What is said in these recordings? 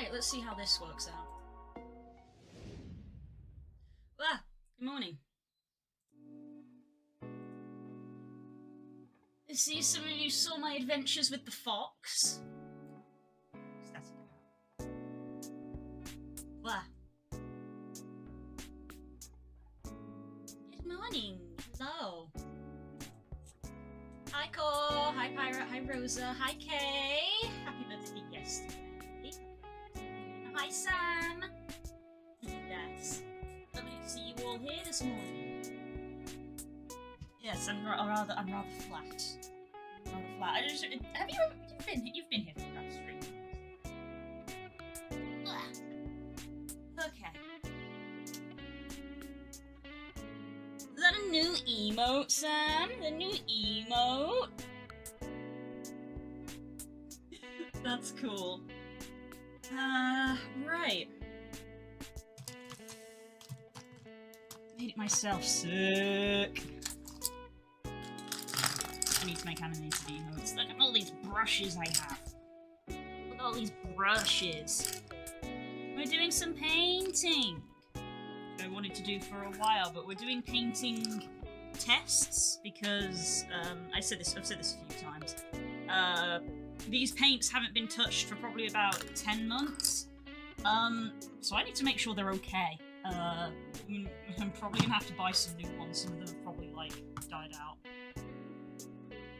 Alright, let's see how this works out. Ah, good morning. I see some of you saw my adventures with the fox. That's Blah. Good morning. Hello. Hi Cole. Hi Pirate. Hi Rosa. Hi Kay. Happy birthday yesterday. Hi Sam. Yes. Lovely to see you all here this morning. Yes, I'm rather flat. Have you've been here for the past 3 months? Okay. Is that a new emote, Sam? The new emote? That's cool. Right. Made it myself sick. I need to make animated emotes. Look at all these brushes I have. Look at all these brushes. We're doing some painting. Which I wanted to do for a while, but we're doing painting tests because I've said this a few times. These paints haven't been touched for probably about 10 months. So I need to make sure they're okay. I'm probably gonna have to buy some new ones. Some of them have probably died out.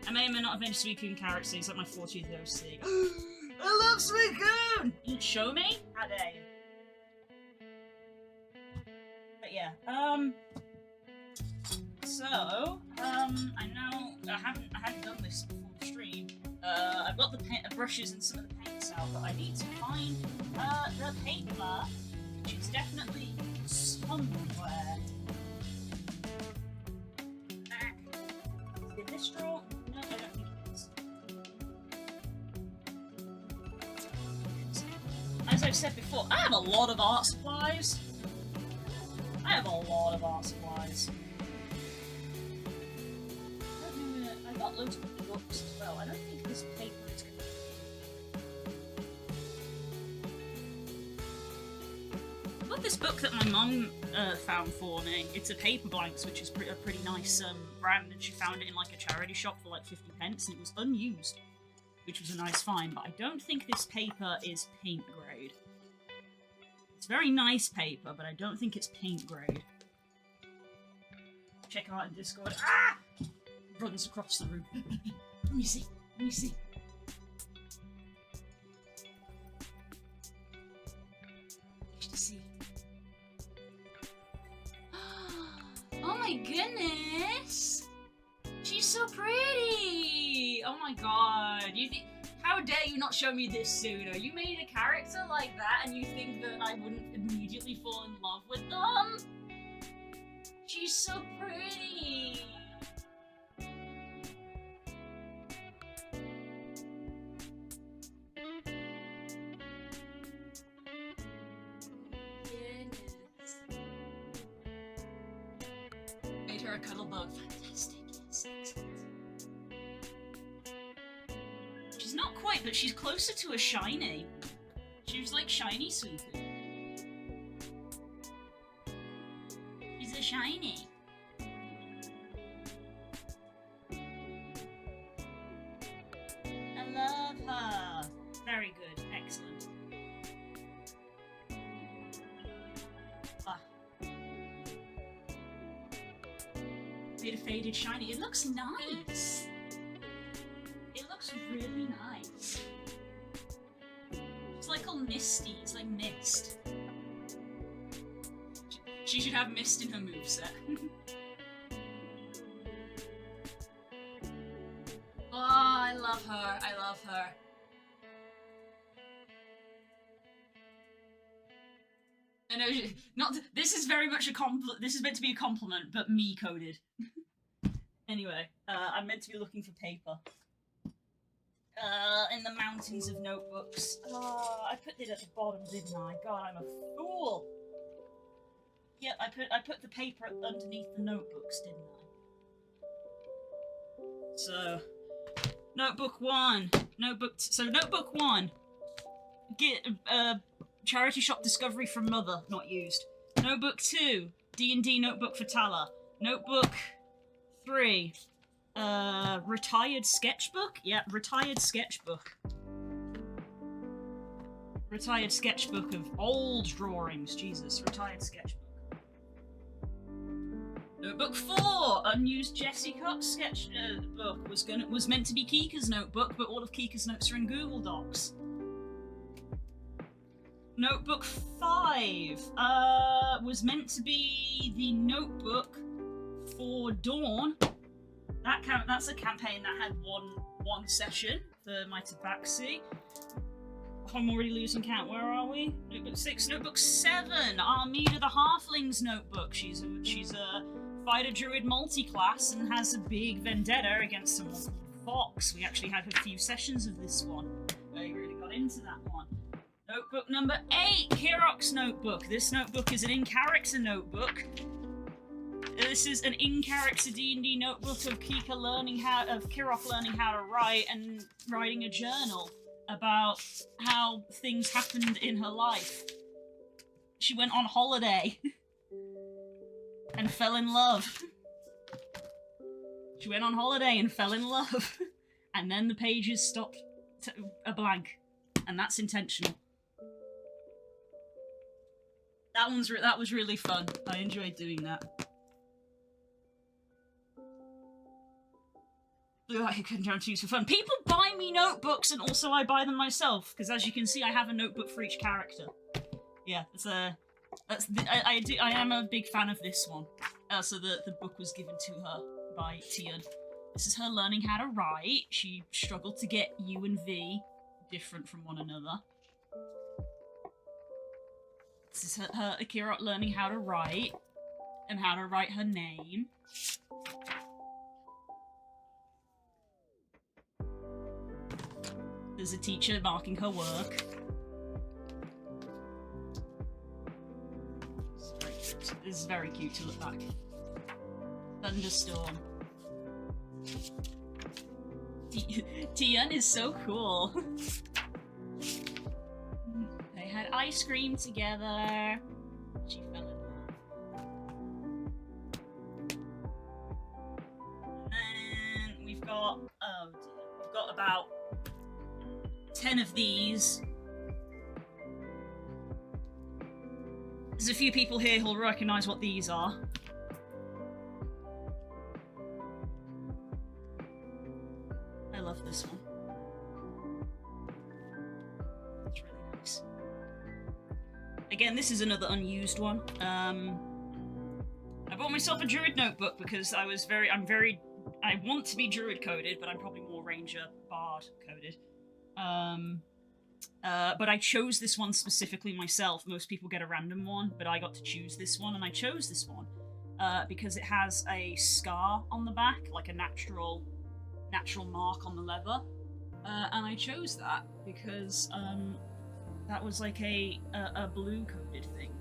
I may or may not have been a Suicune character. It's like my 40th OC. I love Suicune! You didn't show me? How dare you? But yeah, so, I hadn't done this before the stream. I've got the brushes and some of the paints out, but I need to find, the paper, which is definitely somewhere. Is it this drawer? No, I don't think it is. As I've said before, I have a lot of art supplies. I got loads of books as well. I don't think this paper is going to I got this book that my mum found for me. It's a Paper Blanks, which is a pretty nice brand, and she found it in a charity shop for 50 pence, and it was unused, which was a nice find, but I don't think this paper is paint grade. It's very nice paper, but I don't think it's paint grade. Check out in Discord. Ah! Runs across the room. Let me see. Just to see. Oh my goodness! She's so pretty! Oh my god. How dare you not show me this sooner? You made a character like that and you think that I wouldn't immediately fall in love with them? She's so pretty! Goodness. Made her a cuddle bug. Fantastic, yes, excellent. She's not quite, but she's closer to a shiny. She's like shiny Suicune. She's a shiny. I love her. Very good. Excellent. Ah. Made a faded shiny. It looks nice. It looks really nice. It's all misty. It's like mist. She should have mist in her moveset. Oh, I love her. I know. This is very much a compliment. This is meant to be a compliment, but me coded. Anyway, I'm meant to be looking for paper. In the mountains of notebooks. Oh, I put it at the bottom, didn't I? God, I'm a fool. Yeah, I put the paper underneath the notebooks, didn't I? So, notebook one. Notebook one. Charity Shop Discovery from Mother, not used. Notebook 2, D&D Notebook for Tala. Notebook 3, Retired Sketchbook? Yeah, Retired Sketchbook. Retired Sketchbook of old drawings, Jesus, Retired Sketchbook. Notebook 4, unused Jessie Cox sketchbook was meant to be Kika's notebook, but all of Kika's notes are in Google Docs. Notebook 5 was meant to be the notebook for Dawn. That's a campaign that had one session for my tabaxi. I'm already losing count. Where are we? Notebook 6, Notebook 7. Armida the Halfling's notebook. She's a fighter druid multi-class and has a big vendetta against someone called Fox. We actually had a few sessions of this one. We really got into that one. Notebook number 8, Kirok's notebook. This notebook is an in-character notebook. This is an in-character D&D notebook of Kirok learning how to write and writing a journal about how things happened in her life. She went on holiday and fell in love. She went on holiday and fell in love. And then the pages stopped a blank. And that's intentional. That was really fun. I enjoyed doing that. Blue Eye couldn't jump to use for fun. People buy me notebooks, and also I buy them myself, because as you can see, I have a notebook for each character. Yeah, I am a big fan of this one. So the book was given to her by Tian. This is her learning how to write. She struggled to get U and V different from one another. This is her Akira learning how to write and how to write her name. There's a teacher marking her work. This is very cute to look back. Thunderstorm. Tian is so cool. They had ice cream together. She fell in love. And then we've got, oh dear, we've got about 10 of these. There's a few people here who'll recognise what these are. I love this one. It's really nice. Again, this is another unused one. I bought myself a druid notebook because I want to be druid coded, but I'm probably more ranger bard coded. But I chose this one specifically myself. Most people get a random one, but I got to choose this one, and I chose this one because it has a scar on the back, like a natural mark on the leather, and I chose that because that was like a blue coded thing,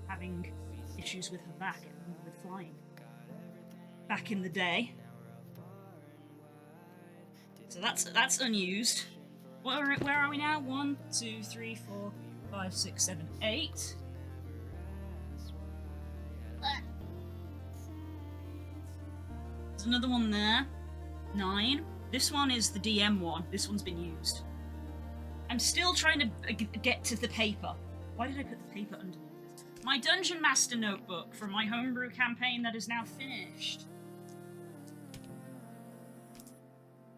having issues with her back with flying back in the day. So that's unused. Where are we now? 1, 2, 3, 4, 5, 6, 7, 8. There's another one there. 9. This one is the DM one. This one's been used. I'm still trying to get to the paper. Why did I put the paper underneath this? My Dungeon Master notebook from my homebrew campaign that is now finished.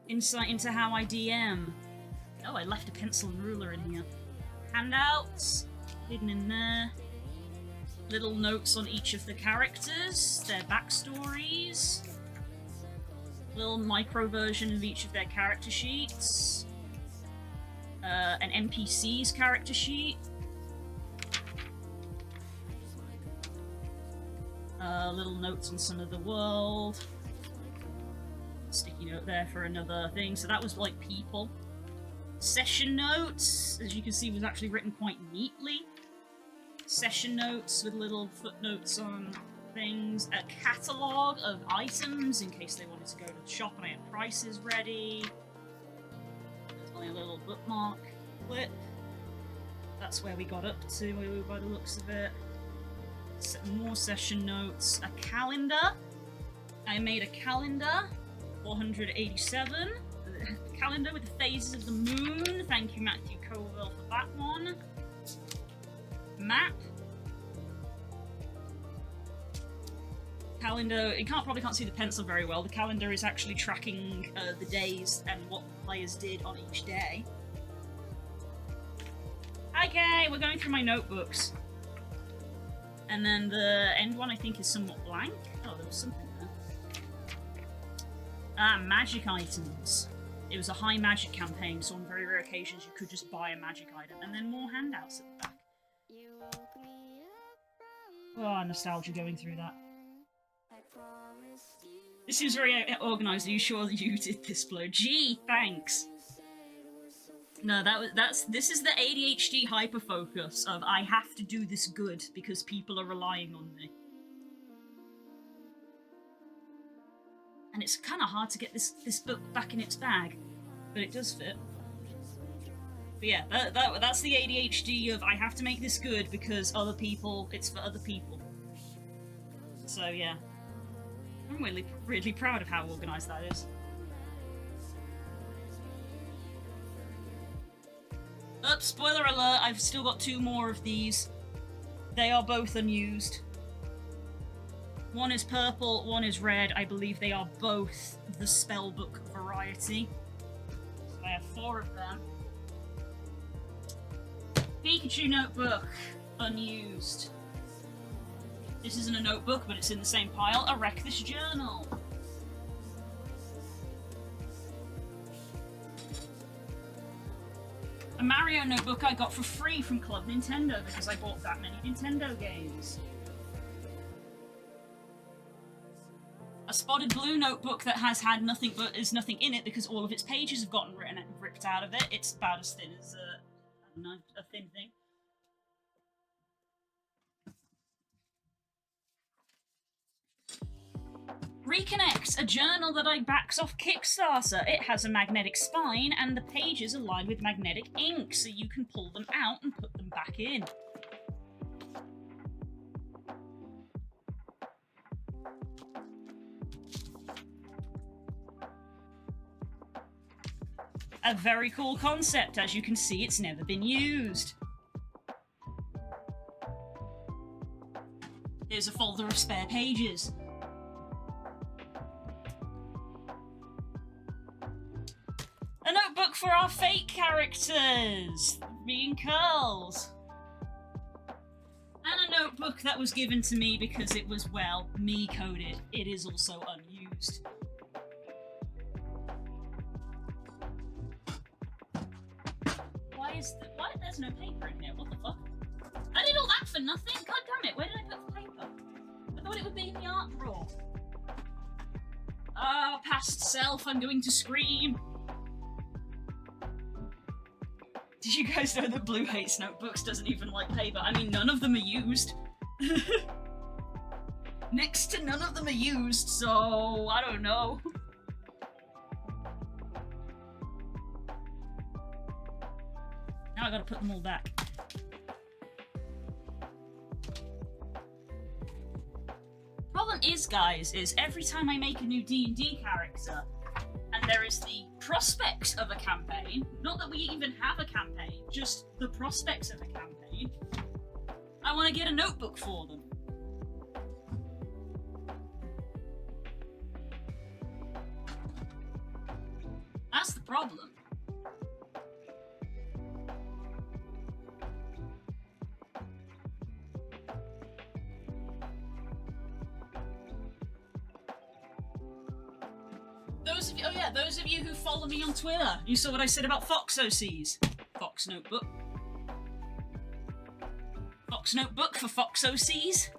Insight into how I DM. Oh, I left a pencil and ruler in here. Handouts, hidden in there. Little notes on each of the characters, their backstories. Little micro version of each of their character sheets. An NPC's character sheet. Little notes on some of the world. Sticky note there for another thing. So that was like people. Session notes, as you can see, was actually written quite neatly. Session notes with little footnotes on things. A catalogue of items in case they wanted to go to the shop and I had prices ready. Finally, a little bookmark clip. That's where we got up to, by the looks of it. More session notes. A calendar. I made a calendar. 487. A calendar with the phases of the moon. Thank you, Matthew Coville, for that one. Map. Calendar. You probably can't see the pencil very well. The calendar is actually tracking the days and what the players did on each day. Okay, we're going through my notebooks. And then the end one I think is somewhat blank. Oh, there was something there. Magic items. It was a high magic campaign, so on very rare occasions you could just buy a magic item. And then more handouts at the back. Oh, nostalgia going through that. This seems very organised. Are you sure that you did this, Blow? Gee, thanks. No, this is the ADHD hyperfocus of I have to do this good because people are relying on me. And it's kind of hard to get this book back in its bag, but it does fit. But yeah, that's the ADHD of I have to make this good because other people, it's for other people. So yeah, I'm really proud of how organised that is. Spoiler alert, I've still got 2 more of these. They are both unused. One is purple, one is red. I believe they are both the spellbook variety. So I have 4 of them. Pikachu notebook, unused. This isn't a notebook, but it's in the same pile. A Reckless journal. A Mario notebook I got for free from Club Nintendo because I bought that many Nintendo games. A Spotted Blue notebook that has had nothing in it because all of its pages have gotten ripped out of it. It's about as thin as I don't know, a thin thing. Reconnect, a journal that I backs off Kickstarter. It has a magnetic spine and the pages are lined with magnetic ink, so you can pull them out and put them back in. A very cool concept. As you can see, it's never been used. Here's a folder of spare pages. A notebook for our fake characters! Me and Curls. And a notebook that was given to me because it was, well, me coded. It is also unused. Why there's no paper in here? What the fuck? I did all that for nothing? God damn it, where did I put the paper? I thought it would be in the art drawer. Ah, past self, I'm going to scream. Did you guys know that Blue hates notebooks, doesn't even like paper? I mean, none of them are used. Next to none of them are used, so I don't know. Now I gotta put them all back. Problem is, guys, is every time I make a new D&D character, and there is the prospect of a campaign, not that we even have a campaign, just the prospects of a campaign, I want to get a notebook for them. That's the problem. Those of you who follow me on Twitter, you saw what I said about Fox OCs. Fox Notebook. Fox Notebook for Fox OCs.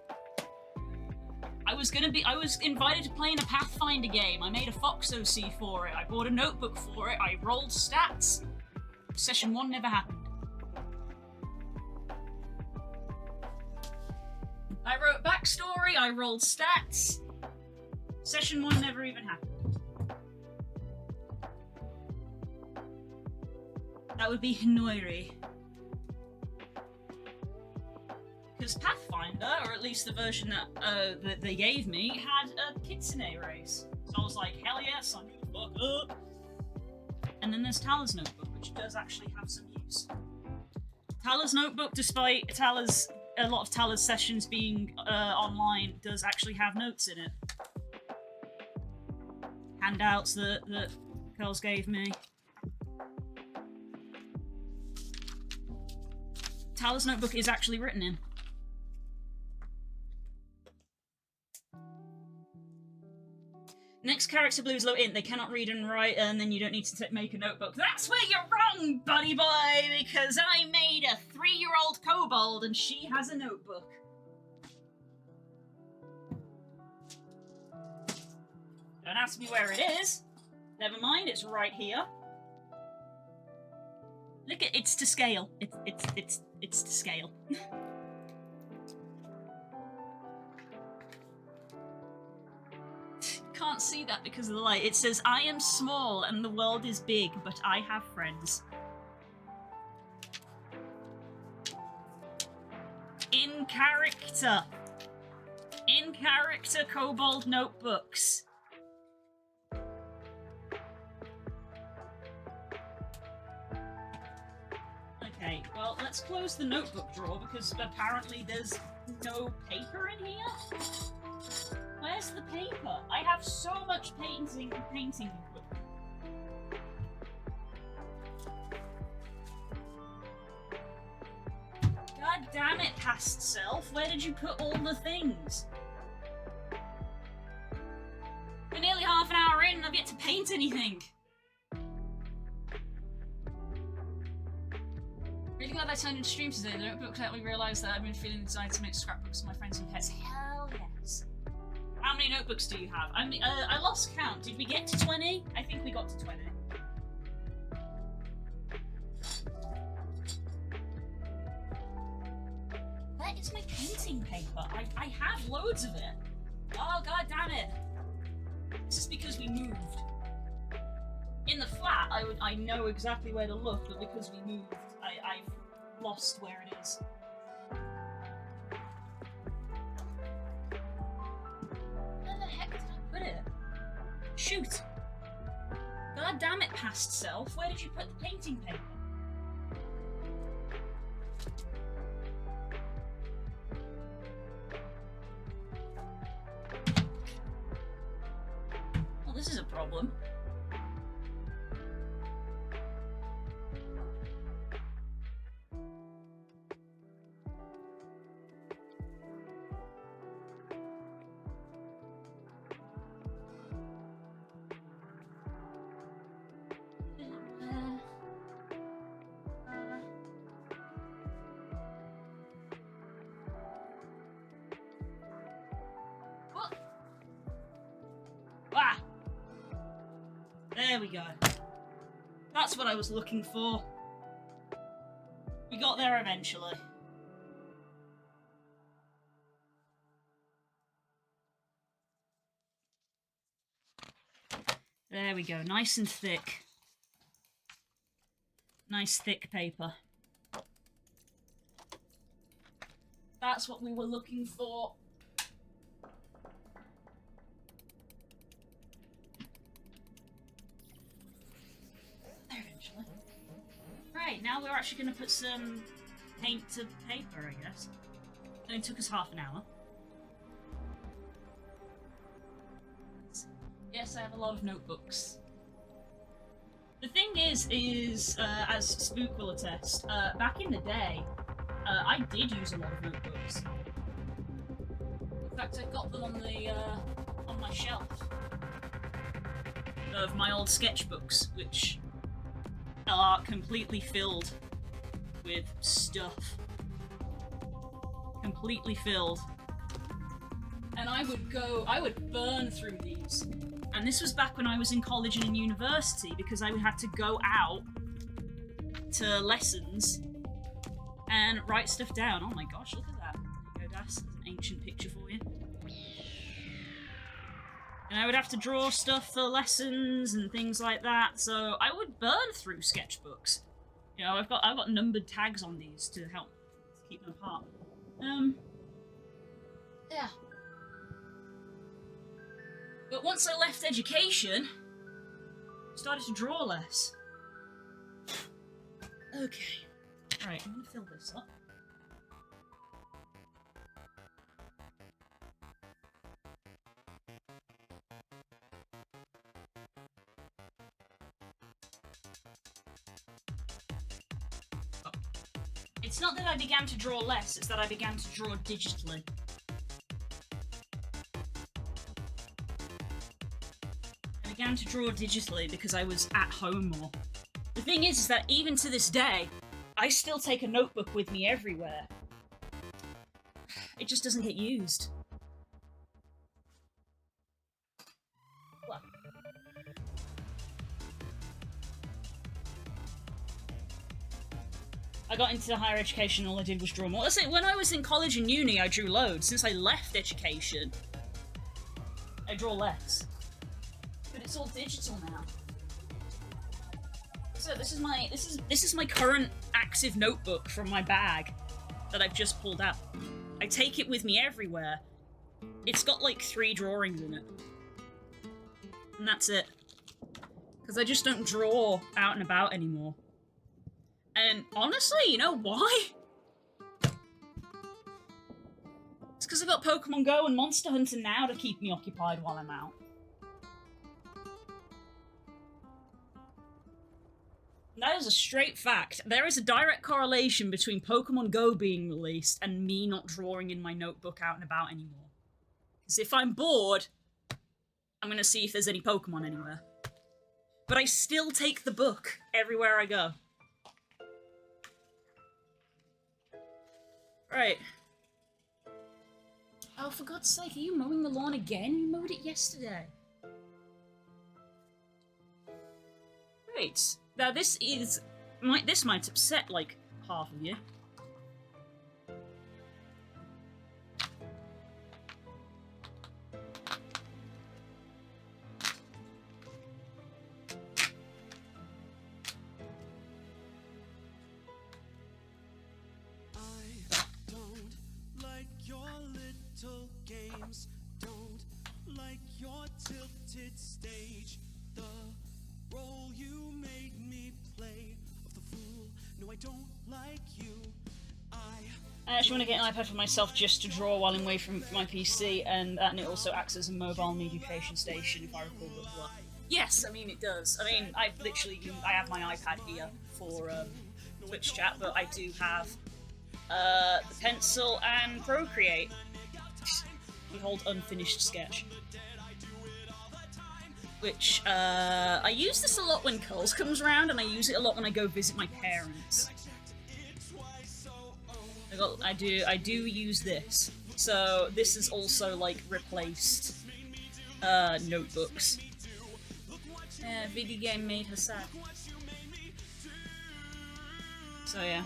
I was invited to play in a Pathfinder game. I made a Fox OC for it. I bought a notebook for it. I rolled stats. Session 1 never happened. I wrote backstory. I rolled stats. Session 1 never even happened. That would be Hinoiri. Because Pathfinder, or at least the version that they gave me, had a Kitsune race. So I was like, hell yes, sign me the fuck up. And then there's Tala's Notebook, which does actually have some use. Tala's Notebook, despite a lot of Tala's sessions being online, does actually have notes in it. Handouts that girls gave me. Tala's Notebook is actually written in. Next character blue is low int. They cannot read and write, and then you don't need to make a notebook. That's where you're wrong, buddy boy, because I made a 3-year-old kobold and she has a notebook. Don't ask me where it is. Never mind, it's right here. Look at it's to scale. It's to scale. Can't see that because of the light. It says, I am small and the world is big, but I have friends. In character. In character kobold notebooks. Okay, well, let's close the notebook drawer because apparently there's no paper in here. Where's the paper? I have so much painting equipment. God damn it, past self. Where did you put all the things? We're nearly half an hour in and I've yet to paint anything. Really glad I turned into stream today. The notebook let me realise that I've been feeling the desire to make scrapbooks of my friends and pets. Hell yes. How many notebooks do you have? I lost count. Did we get to 20? I think we got to 20. Where is my painting paper? I have loads of it. Oh, god damn it. This is because we moved. In the flat, I know exactly where to look, but because we moved, I've lost where it is. Where the heck did I put it? Shoot! God damn it, past self. Where did you put the painting paper? Well, this is a problem. There we go. That's what I was looking for. We got there eventually. There we go. Nice and thick. Nice thick paper. That's what we were looking for. Eventually. Right, now we're actually going to put some paint to paper, I guess. It only took us half an hour. Yes, I have a lot of notebooks. The thing is as Spook will attest, back in the day, I did use a lot of notebooks. In fact, I've got them on my shelf of my old sketchbooks, which are completely filled with stuff. Completely filled. And I would burn through these. And this was back when I was in college and in university, because I would have to go out to lessons and write stuff down. Oh my gosh, look at that. There you go, Das. There's an ancient picture for you. And I would have to draw stuff for lessons and things like that, so I would burn through sketchbooks. You know, I've got numbered tags on these to help keep them apart. Yeah. But once I left education, I started to draw less. Okay. Right, I'm gonna fill this up. It's not that I began to draw less, it's that I began to draw digitally. I began to draw digitally because I was at home more. The thing is that even to this day, I still take a notebook with me everywhere. It just doesn't get used. What? I got into higher education, all I did was draw more. Let's say, when I was in college and uni, I drew loads. Since I left education, I draw less. But it's all digital now. So this is my current active notebook from my bag that I've just pulled out. I take it with me everywhere. It's got like 3 drawings in it. And that's it. Because I just don't draw out and about anymore. And honestly, you know why? It's because I've got Pokemon Go and Monster Hunter now to keep me occupied while I'm out. That is a straight fact. There is a direct correlation between Pokemon Go being released and me not drawing in my notebook out and about anymore. Because if I'm bored, I'm going to see if there's any Pokemon anywhere. But I still take the book everywhere I go. Right. Oh, for God's sake, are you mowing the lawn again? You mowed it yesterday. Right. Now this might upset, like, half of you. Games don't like your tilted stage, the role you made me play of the fool. No, I don't like you. I actually want to get an iPad for myself just to draw while I'm away from my PC, and it also acts as a mobile mediation station if I recall it well. Yes, I mean it does. I mean, I have my iPad here for Twitch chat, but I do have the pencil and Procreate. Behold unfinished sketch. Which, I use this a lot when Culls comes around, and I use it a lot when I go visit my parents. I do use this. So, this is also, like, replaced, notebooks. Video game made her sad. So, yeah.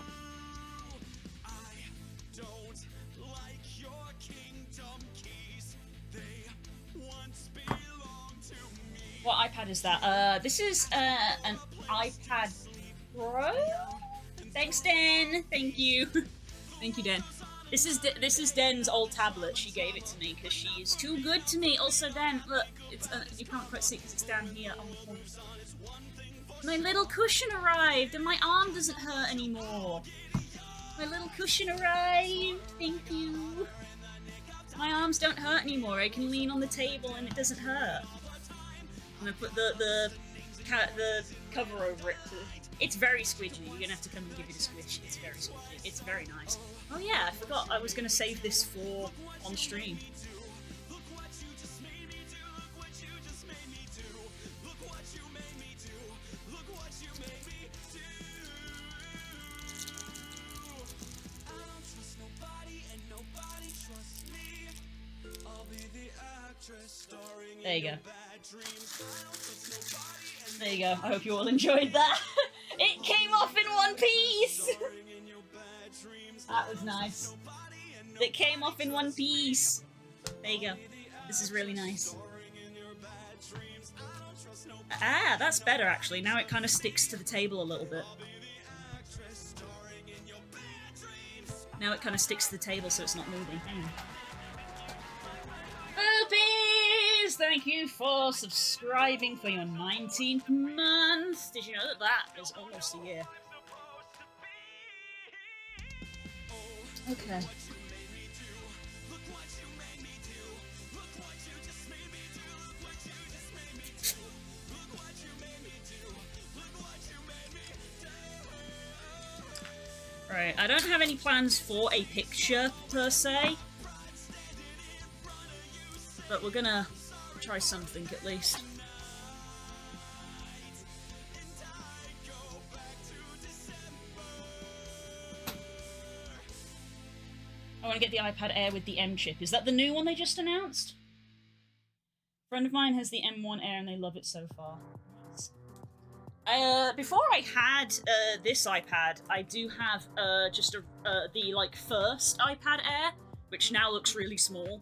What iPad is that? This is an iPad Pro? Thanks, Den! Thank you. Thank you, Den. This is Den's old tablet. She gave it to me because she is too good to me. Also, Den, look, it's you can't quite see because it's down here. Oh, my little cushion arrived and my arm doesn't hurt anymore. My little cushion arrived. Thank you. My arms don't hurt anymore. I can lean on the table and it doesn't hurt. I'm gonna put the cover over it. It's very squidgy. You're gonna have to come and give it a squish. It's very squidgy. It's very nice. Oh yeah, I forgot. I was gonna save this for on stream. There you go. There you go. I hope you all enjoyed that. It came off in one piece! That was nice. It came off in one piece. There you go. This is really nice. Ah, that's better actually. Now it kind of sticks to the table a little bit. Now it kind of sticks to the table so it's not moving. Hang on. Oopies! Thank you for subscribing for your 19th month. Did you know that that is almost a year? Okay. Right, I don't have any plans for a picture, per se. But we're gonna try something, at least. I want to get the iPad Air with the M chip. Is that the new one they just announced? A friend of mine has the M1 Air and they love it so far. Before I had this iPad, I do have just the like first iPad Air, which now looks really small.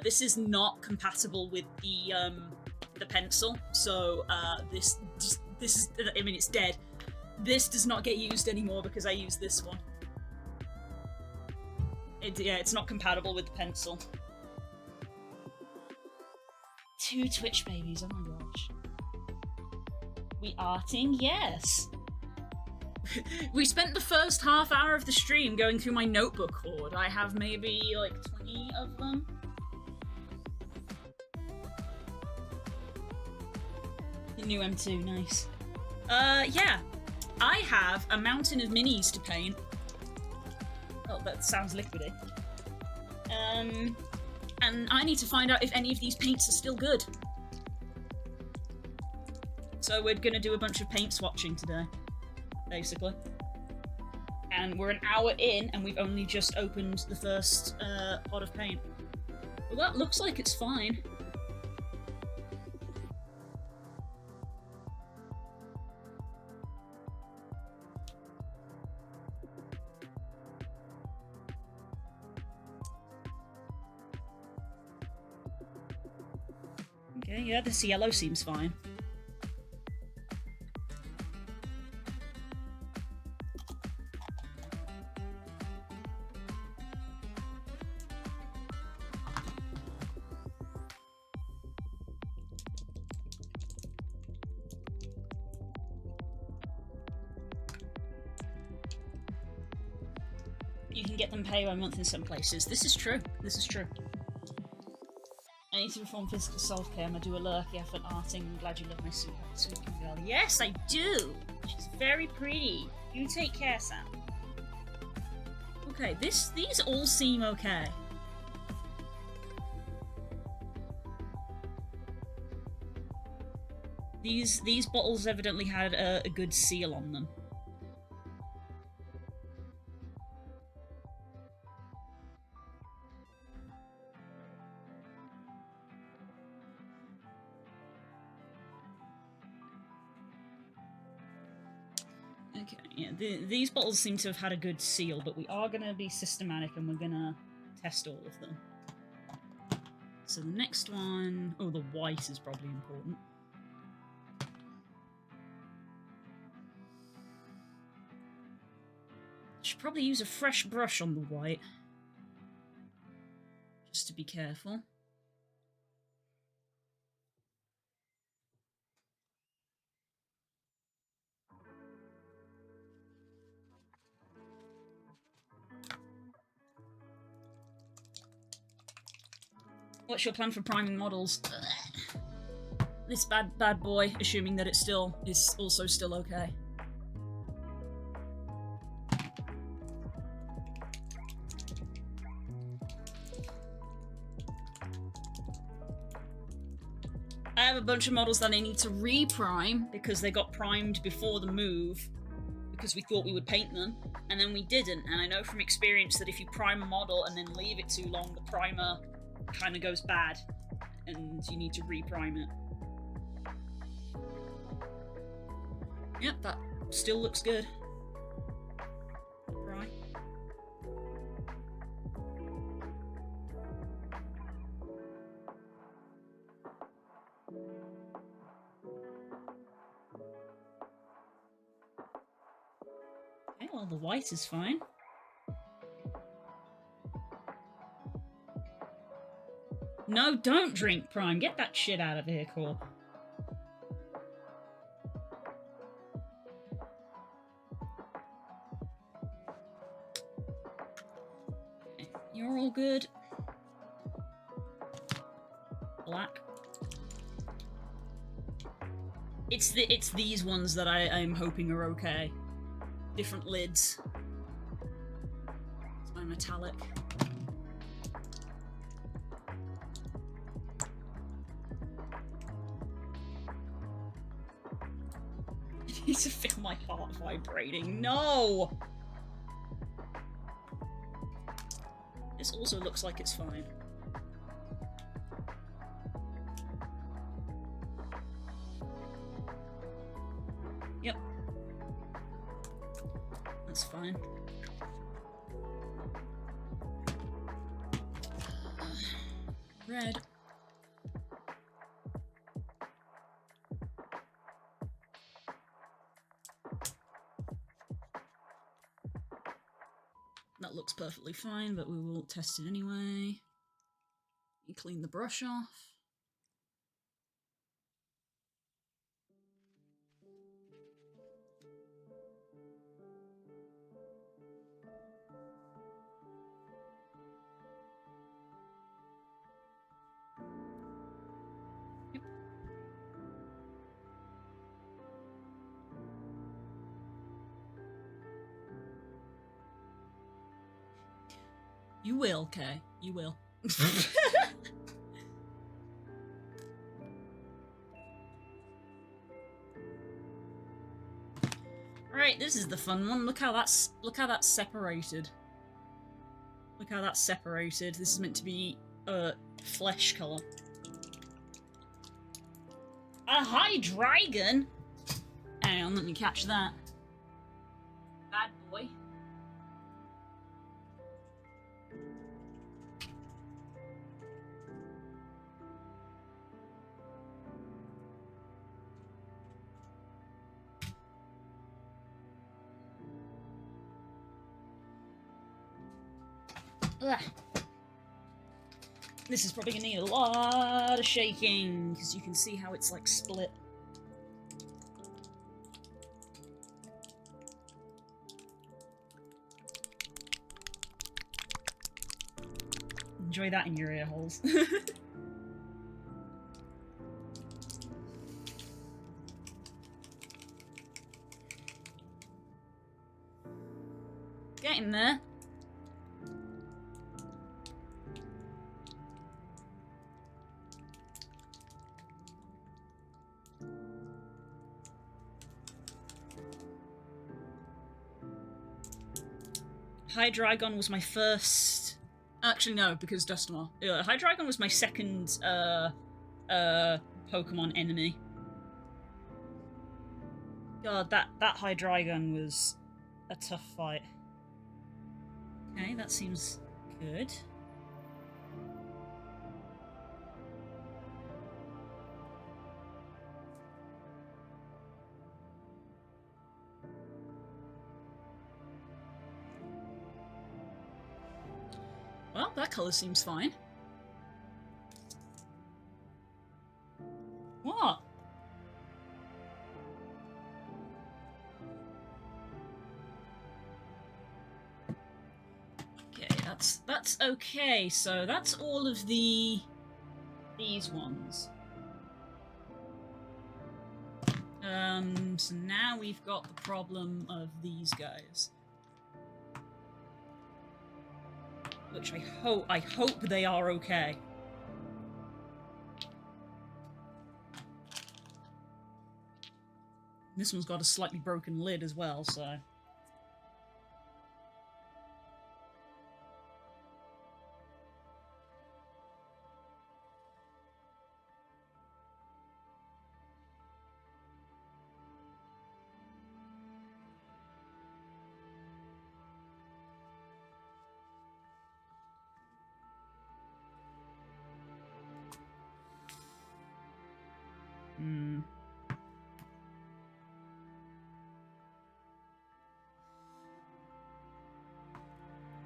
This is not compatible with the pencil, so this is, I mean, it's dead. This does not get used anymore because I use this one. It's not compatible with the pencil. 2 Twitch babies, oh my gosh. We arting? Yes. We spent the first half hour of the stream going through my notebook hoard. I have maybe like 20 of them. The new M2, nice. Yeah. I have a mountain of minis to paint. Oh, that sounds liquidy. And I need to find out if any of these paints are still good. So we're gonna do a bunch of paint swatching today, basically. And we're an hour in, and we've only just opened the first pot of paint. Well, that looks like it's fine. Okay, yeah, this yellow seems fine. You can get them pay by month in some places. This is true. This is true. I need to perform physical self-care. I'm gonna do a lurky effort arting. I'm glad you love my sweet girl. Yes, I do! She's very pretty. You take care, Sam. Okay, these all seem okay. These bottles evidently had a good seal on them. Okay, yeah, these bottles seem to have had a good seal, but we are going to be systematic and we're going to test all of them. So the next one... Oh, the white is probably important. Should probably use a fresh brush on the white. Just to be careful. What's your plan for priming models? This bad boy, assuming that it still is also still okay. I have a bunch of models that I need to re-prime because they got primed before the move because we thought we would paint them, and then we didn't. And I know from experience that if you prime a model and then leave it too long, the primer kind of goes bad and you need to re-prime it. Yep, that still looks good. Right. Okay, well, the white is fine. No, don't drink, Prime. Get that shit out of here, Core. Okay, you're all good. Black. It's these ones that I'm hoping are okay. Different lids. It's my metallic. I need to feel my heart vibrating. No! This also looks like it's fine. Yep. That's fine. Red. That looks perfectly fine, but we will test it anyway. You clean the brush off. Yep. You will, Kay. You will. Right, this is the fun one. Look how that's separated. Look how that's separated. This is meant to be flesh colour. A Hydreigon? Hang on, let me catch that. Bad boy. Ugh. This is probably gonna need a lot of shaking, because you can see how it's like split. Enjoy that in your ear holes. Getting there. Hydreigon was my first... Actually, no, because Dusknoir. Hydreigon was my second Pokemon enemy. God, that Hydreigon was a tough fight. Okay, that seems good. Well, that colour seems fine. What? Okay, that's okay. So that's all of these ones. So now we've got the problem of these guys. Which I hope they are okay. This one's got a slightly broken lid as well, so...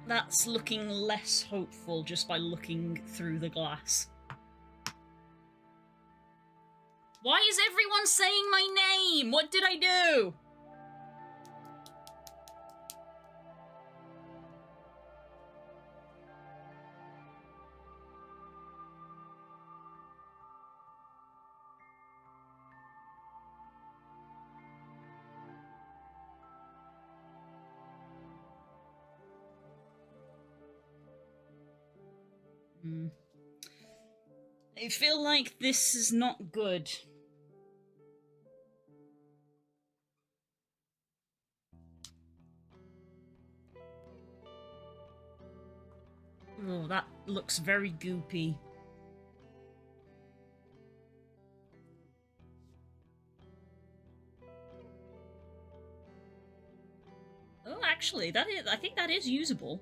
That's looking less hopeful just by looking through the glass. is everyone saying my name? What did I do? I feel like this is not good. Oh, that looks very goopy. Oh, actually, I think that is usable.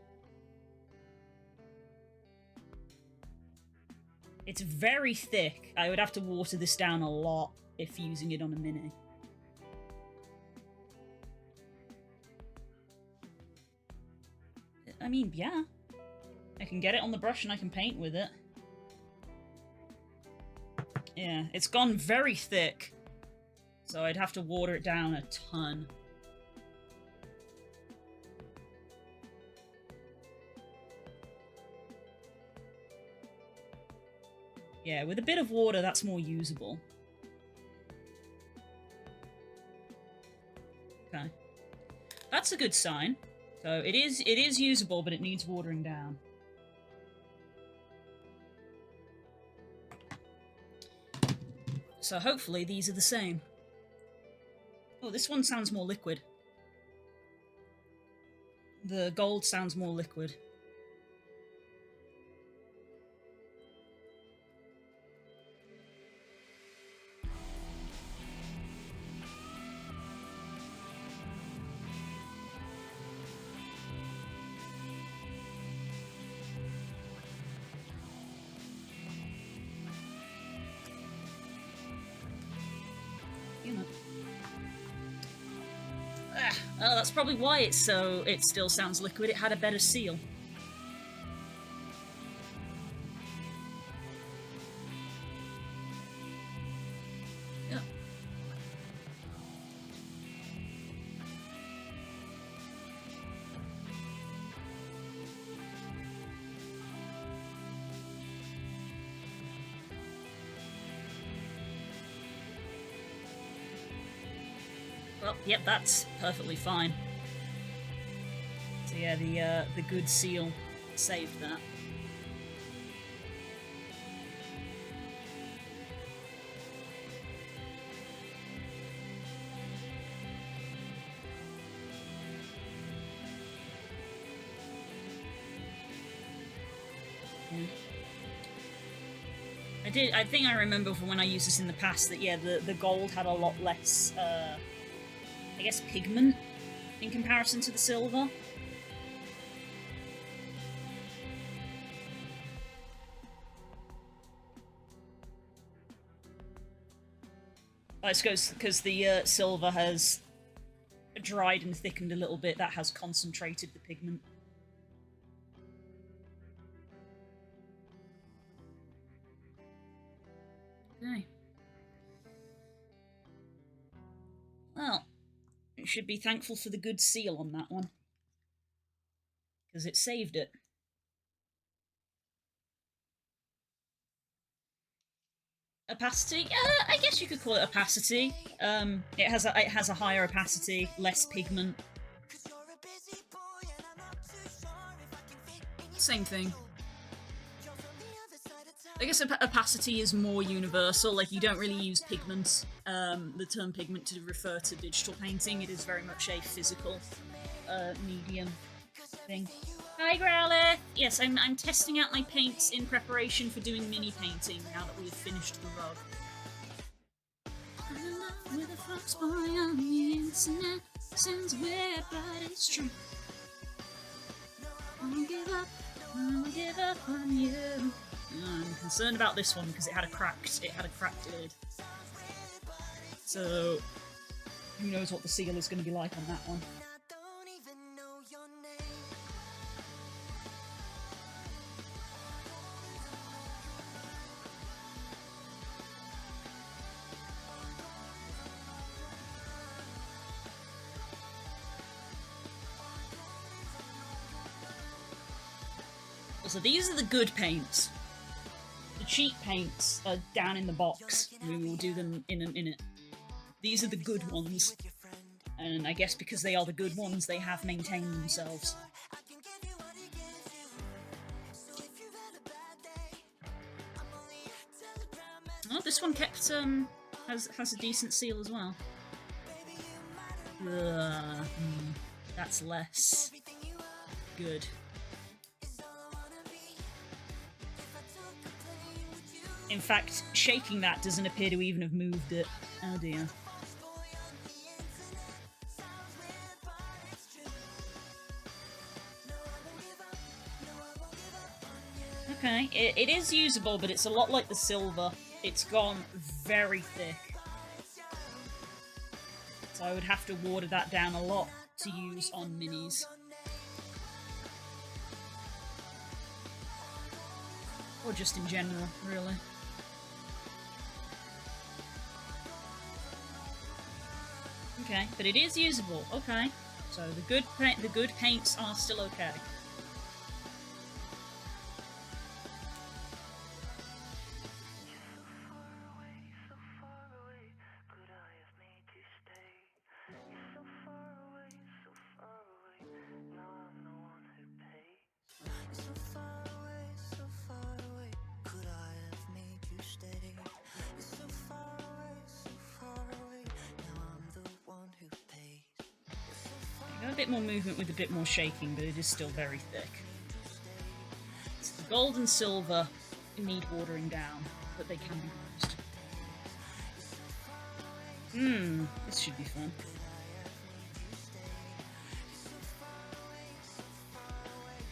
It's very thick. I would have to water this down a lot if using it on a mini. I mean, yeah. I can get it on the brush and I can paint with it. Yeah, it's gone very thick. So I'd have to water it down a ton. Yeah, with a bit of water, that's more usable. Okay. That's a good sign. So it is usable, but it needs watering down. So hopefully these are the same. Oh, this one sounds more liquid. The gold sounds more liquid. Oh, that's probably why it still sounds liquid. It had a better seal. Yeah. Well, yep, that's perfectly fine. So yeah, the good seal saved that. I think I remember from when I used this in the past that, yeah, the gold had a lot less, I guess, pigment in comparison to the silver. I suppose because the silver has dried and thickened a little bit, that has concentrated the pigment. Okay. Well, you should be thankful for the good seal on that one. Because it saved it. Opacity? I guess you could call it opacity. It has a higher opacity, less pigment. Same thing. I guess opacity is more universal, like you don't really use pigment, the term pigment, to refer to digital painting. It is very much a physical medium thing. Hi Growlithe! Yes, I'm testing out my paints in preparation for doing mini painting now that we have finished the rug. I'm in love with a fox boy on the internet, since we're but it's true. I won't give up on you. I'm concerned about this one because it had a cracked lid. So who knows what the seal is going to be like on that one. So these are the good paints. The cheap paints are down in the box. We will do them in a minute. These are the good ones. And I guess because they are the good ones, they have maintained themselves. Oh, this one kept, has a decent seal as well. That's less good. In fact, shaking that doesn't appear to even have moved it. Oh dear. Okay, it is usable, but it's a lot like the silver. It's gone very thick. So I would have to water that down a lot to use on minis. Or just in general, really. Okay, but it is usable. Okay, so the good paints are still okay. A bit more movement with a bit more shaking, but it is still very thick. So the gold and silver need watering down, but they can be used. This should be fun.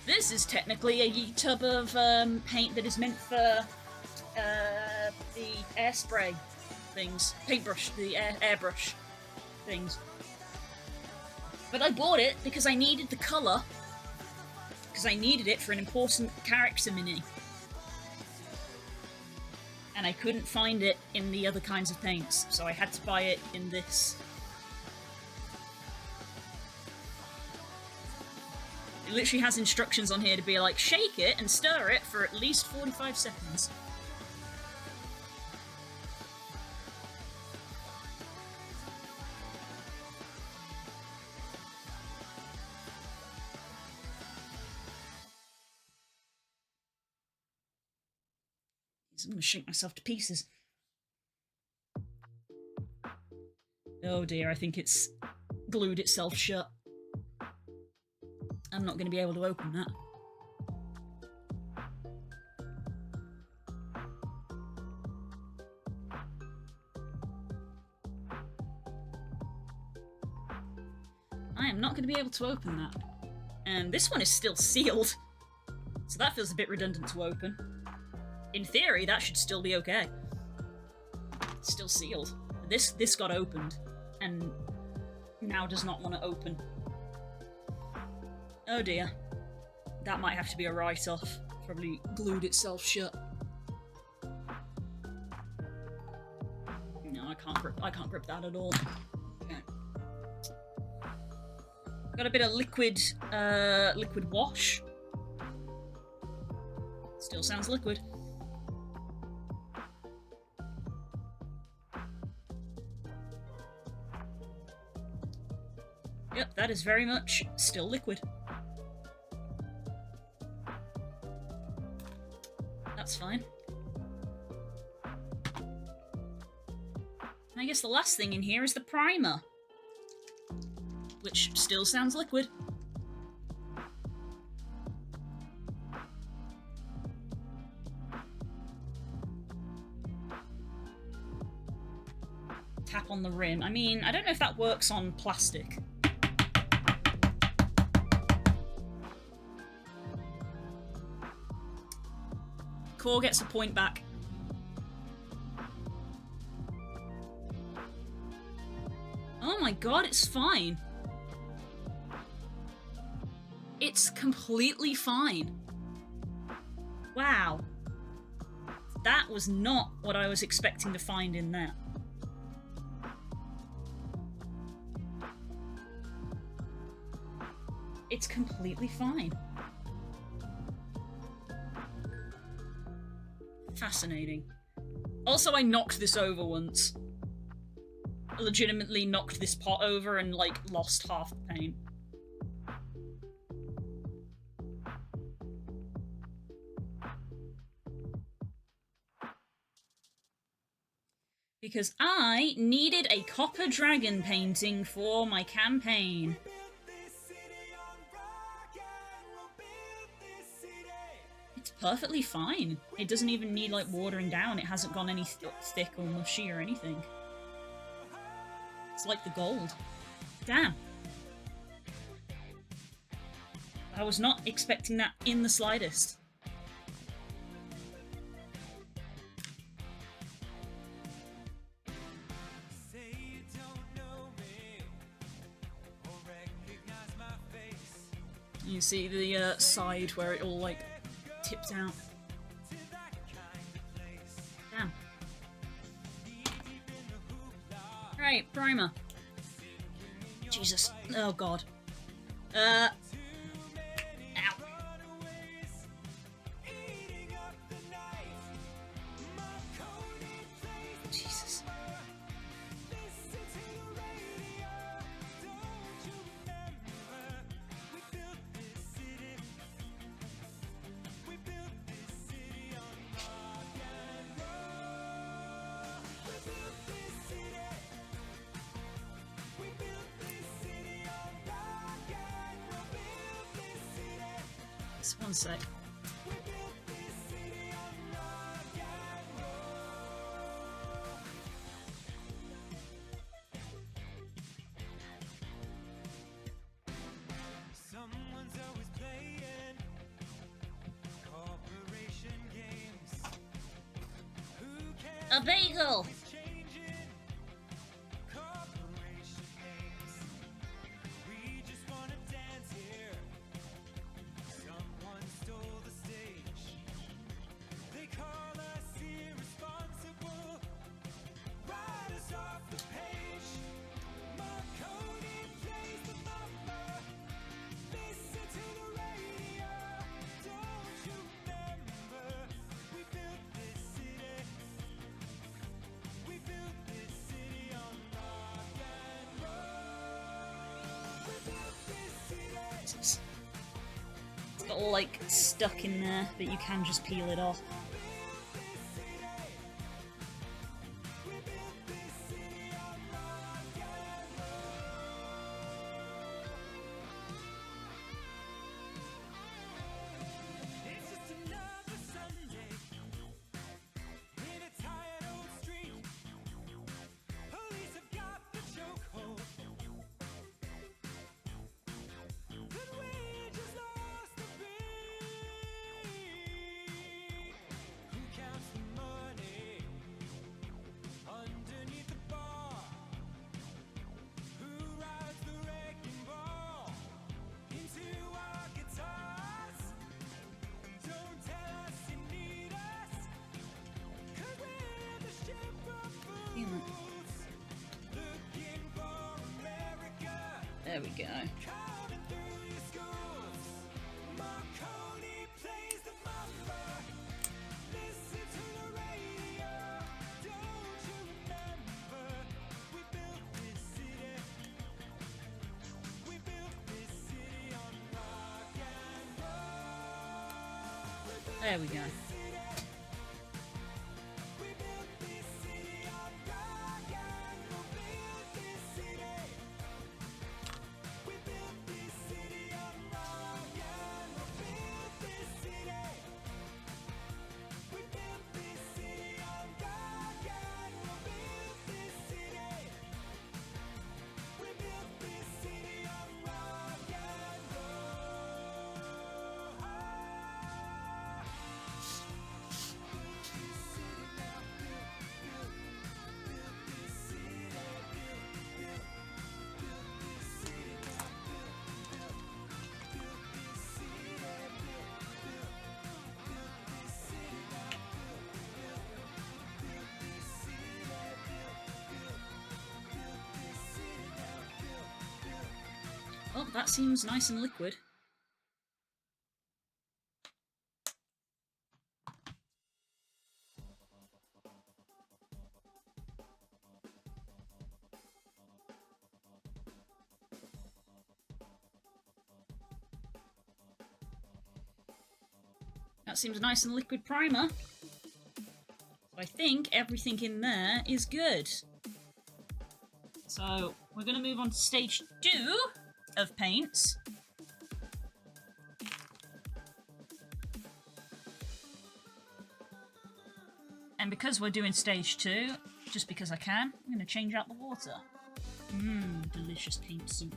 This is technically a tub of paint that is meant for the air spray things, paintbrush, the airbrush things. But I bought it because I needed the colour, because I needed it for an important character mini. And I couldn't find it in the other kinds of paints, so I had to buy it in this. It literally has instructions on here to be like, shake it and stir it for at least 45 seconds. I'm gonna shake myself to pieces. Oh dear, I think it's glued itself shut. I'm not gonna be able to open that. I am not gonna be able to open that. And this one is still sealed, so that feels a bit redundant to open. In theory, that should still be okay. It's still sealed. This got opened, and now does not want to open. Oh dear. That might have to be a write-off. Probably glued itself shut. No, I can't grip that at all. Okay. Got a bit of liquid wash. Still sounds liquid. Yep, that is very much still liquid. That's fine. And I guess the last thing in here is the primer, which still sounds liquid. Tap on the rim. I mean, I don't know if that works on plastic. Core gets a point back. Oh my god, it's fine. It's completely fine. Wow. That was not what I was expecting to find in there. It's completely fine. fascinating. Also, I knocked this over once. I legitimately knocked this pot over and, like, lost half the paint. Because I needed a copper dragon painting for my campaign. It's perfectly fine. It doesn't even need, like, watering down. It hasn't gone any thick or mushy or anything. It's like the gold. Damn. I was not expecting that in the slightest. You see the side where it all, like, tips out. Damn. Right, primer. Jesus. Oh, God. Ow. Jesus. Just one sec. Someone's always playing corporation games. Who cares? A bagel! Changing corporation names. We just wanna dance here. Someone stole the stage. They call us irresponsible. Write us off the page. Marconi plays the mama. Listen to the radio. Don't you remember? We built this city. We built this city on rock and roll. We built this city. It's all, like, stuck in there, but you can just peel it off. It's just another Sunday in a tired old street. Police have got the chokehold, but we just lost the beat. Who counts the money underneath the bar? Who rides the wrecking ball into our guitars? Don't tell us you need us, 'cause we're the ship of Damn it. fools, looking for America, There we go. coming through your schools. Marconi plays the mama. Listen to the radio. Don't you remember? We built this city. We built this city on rock and roll. There we go. We built this city on rock and roll. Built this city. We built this city on rock and roll. Built this city. We built this city on rock and roll. Built this city. We built this city on rock and Oh, that seems nice and liquid. That seems a nice and liquid primer. So I think everything in there is good. So we're going to move on to stage 2 of paints. And because we're doing stage 2, just because I can, I'm going to change out the water. Delicious paint soup.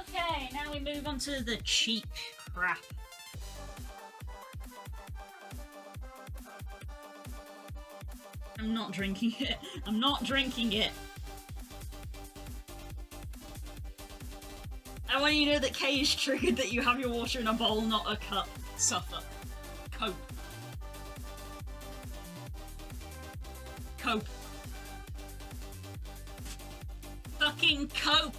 Okay, now we move on to the cheap crap. I'm not drinking it. I'm not drinking it. I want you to know that K is triggered that you have your water in a bowl, not a cup. Suffer. Cope. Cope. Fucking cope!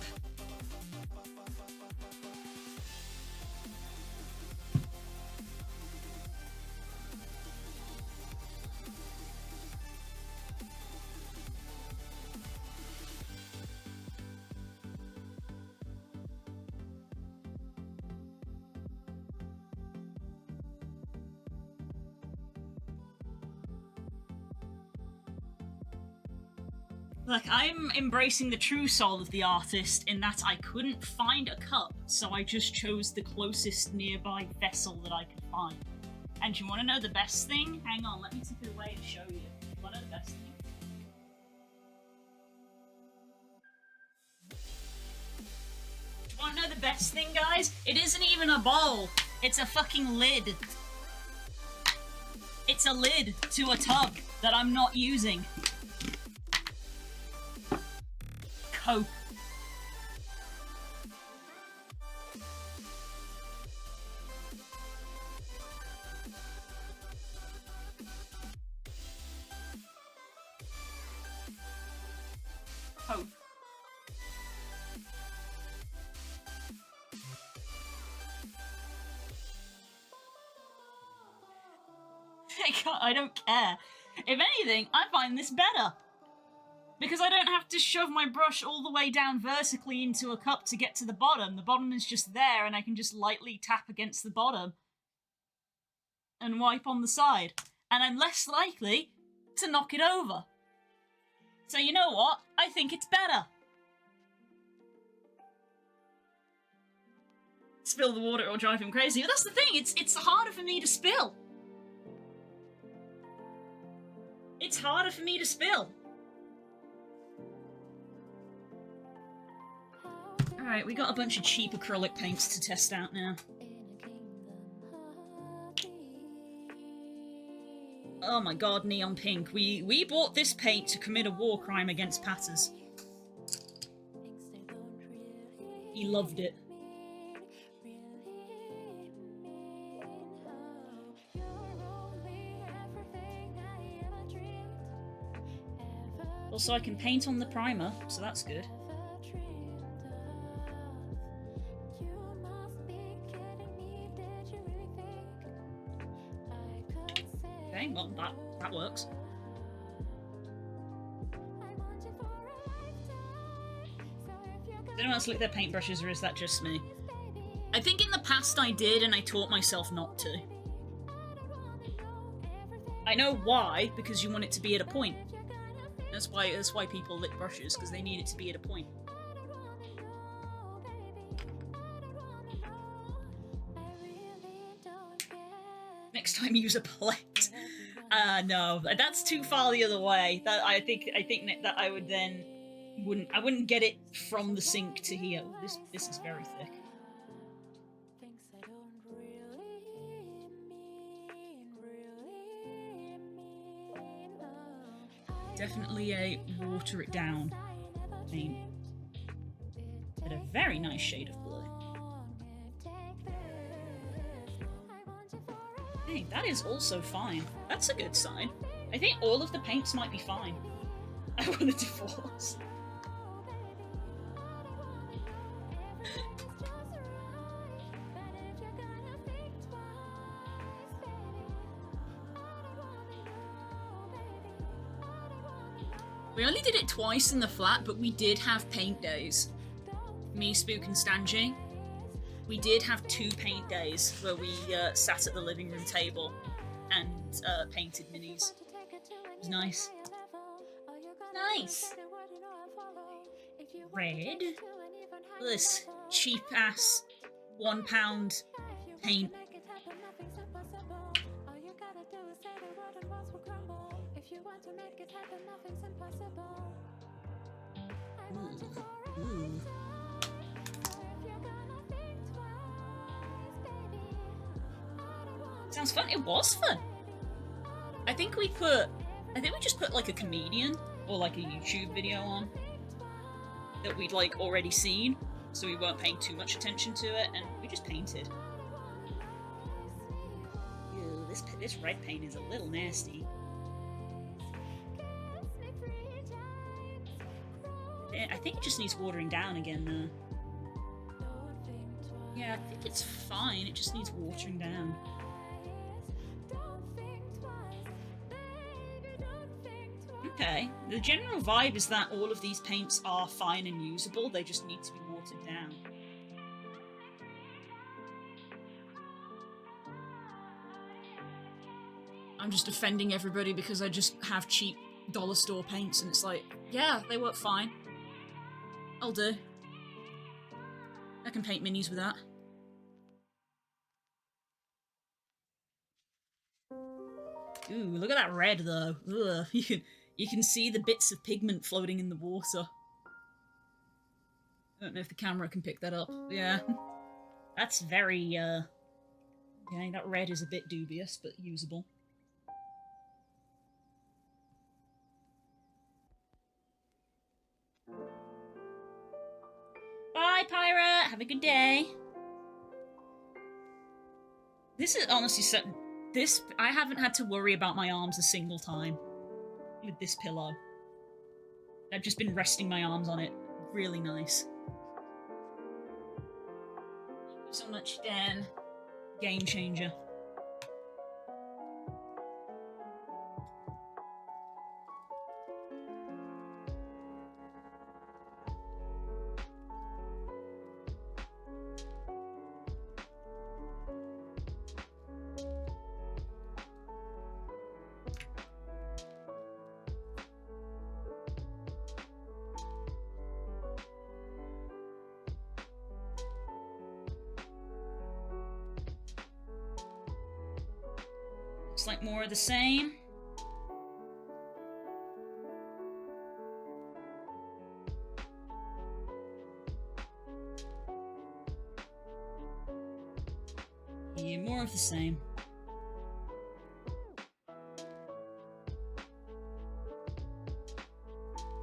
Like, I'm embracing the true soul of the artist in that I couldn't find a cup, so I just chose the closest nearby vessel that I could find. And you want to know the best thing? Hang on, let me tip it away and show you. You want to know the best thing? Do you want to know the best thing, guys? It isn't even a bowl. It's a fucking lid. It's a lid to a tub that I'm not using. Cope. Cope. I don't care. If anything, I find this better. Because I don't have to shove my brush all the way down vertically into a cup to get to the bottom. The bottom is just there and I can just lightly tap against the bottom and wipe on the side. And I'm less likely to knock it over. So you know what? I think it's better. Spill the water or drive him crazy. But that's the thing, it's harder for me to spill. It's harder for me to spill. Alright, we got a bunch of cheap acrylic paints to test out now. Oh my god, neon pink. We bought this paint to commit a war crime against Patters. He loved it. Also, I can paint on the primer, so that's good. sucks. Does anyone else lick their paintbrushes, or is that just me? I think in the past I did, and I taught myself not to. I know why, because you want it to be at a point. That's why people lick brushes, because they need it to be at a point. Next time use a plate. No, that's too far the other way. That I think that I would then I wouldn't get it from the sink to here. This is very thick. Definitely a water it down paint. But a very nice shade of blue. Hey, that is also fine. That's a good sign. I think all of the paints might be fine. I want a divorce. We only did it twice in the flat, but we did have paint days. Me, Spook, and Stanji. We did have 2 paint days where we sat at the living room table and painted minis. It was nice. Nice! Red. This cheap-ass £1 paint. Ooh. Sounds fun. It was fun. I think we just put like a comedian or like a YouTube video on that we'd like already seen, so we weren't paying too much attention to it, and we just painted. Ew, this red paint is a little nasty. I think it just needs watering down again, though. Yeah, I think it's fine. It just needs watering down. Okay, the general vibe is that all of these paints are fine and usable, they just need to be watered down. I'm just offending everybody because I just have cheap dollar store paints and it's like, yeah, they work fine. I'll do. I can paint minis with that. Ooh, look at that red though. Ugh, you can see the bits of pigment floating in the water. I don't know if the camera can pick that up. Yeah. That's very, yeah, that red is a bit dubious, but usable. Bye, Pyra! Have a good day! This is honestly so... I haven't had to worry about my arms a single time with this pillow. I've just been resting my arms on it. Really nice. Thank you so much, Dan. Game changer. Like more of the same. Yeah, more of the same.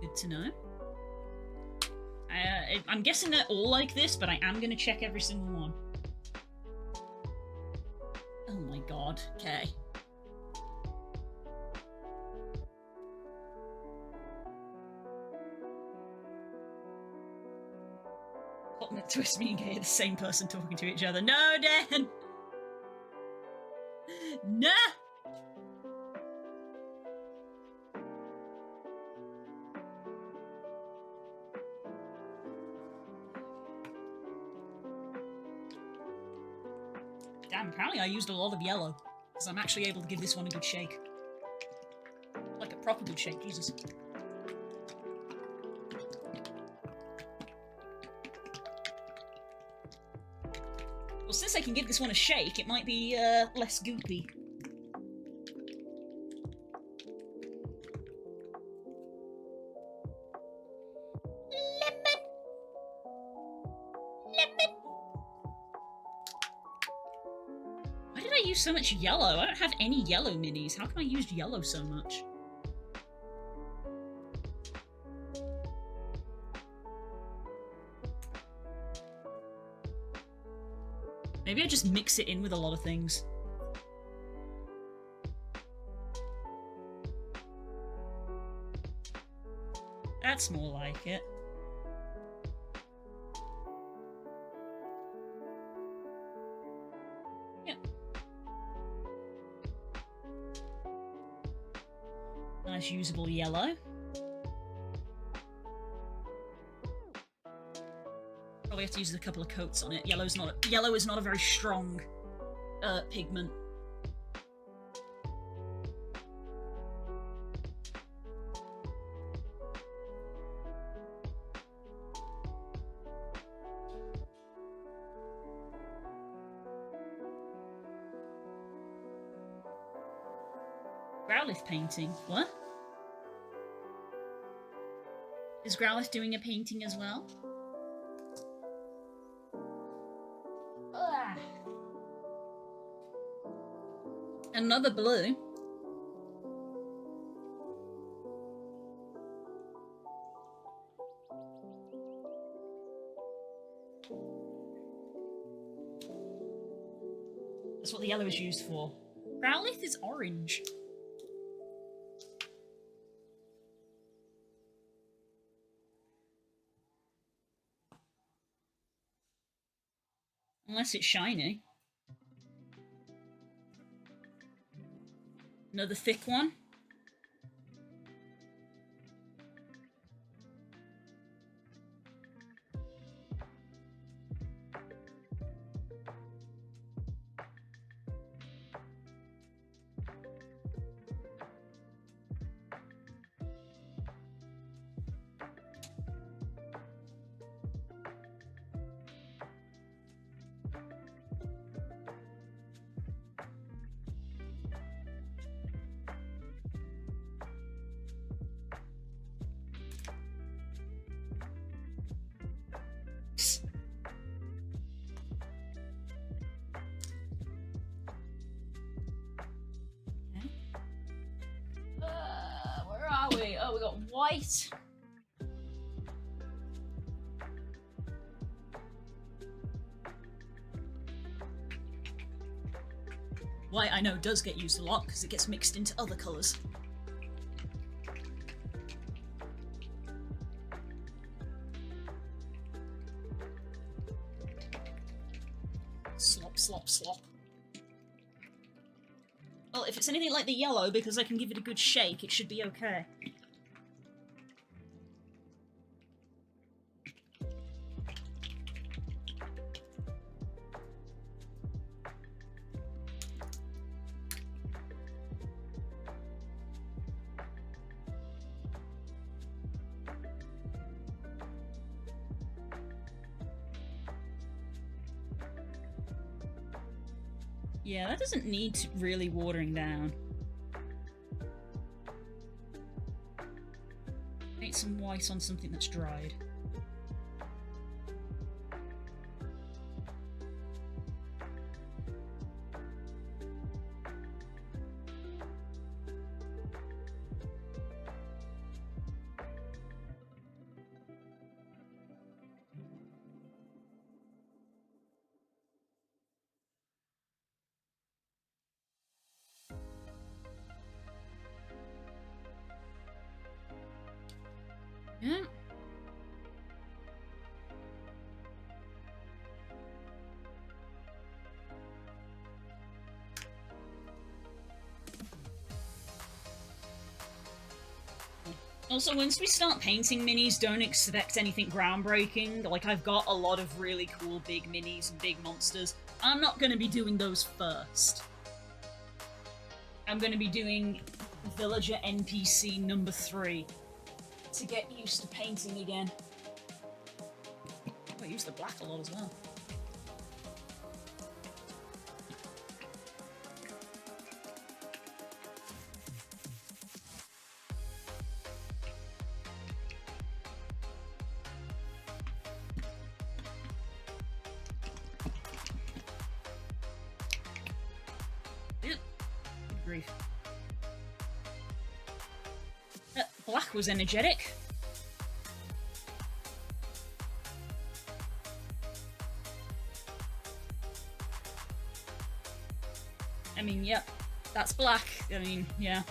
Good to know. I'm guessing they're all like this, but I am going to check every single one. Oh my god, okay. Twist, me and Kay are the same person talking to each other. No, Dan! No! Damn, apparently I used a lot of yellow. Because I'm actually able to give this one a good shake. Like a proper good shake, Jesus. Well, since I can give this one a shake, it might be less goopy. Why did I use so much yellow? I don't have any yellow minis. How come I used yellow so much? Maybe I just mix it in with a lot of things. That's more like it. Yep. Nice usable yellow. Probably have to use a couple of coats on it. Yellow is not a very strong pigment. Growlithe painting. What? Is Growlithe doing a painting as well? Ugh. Another blue. That's what the yellow is used for. Growlithe is orange. Unless it's shiny. Another thick one. Where are we? Oh, we got white. White, I know, does get used a lot because it gets mixed into other colours. Slop, slop, slop. Well, if it's anything like the yellow, because I can give it a good shake, it should be okay. Yeah, that doesn't need really watering down. Need some white on something that's dried. Yeah. Also, once we start painting minis, don't expect anything groundbreaking. Like, I've got a lot of really cool big minis and big monsters. I'm not going to be doing those first. I'm going to be doing Villager NPC number 3 to get used to painting again. I use the black a lot as well. Good grief. Black was energetic. I mean, yep, that's black. I mean, yeah.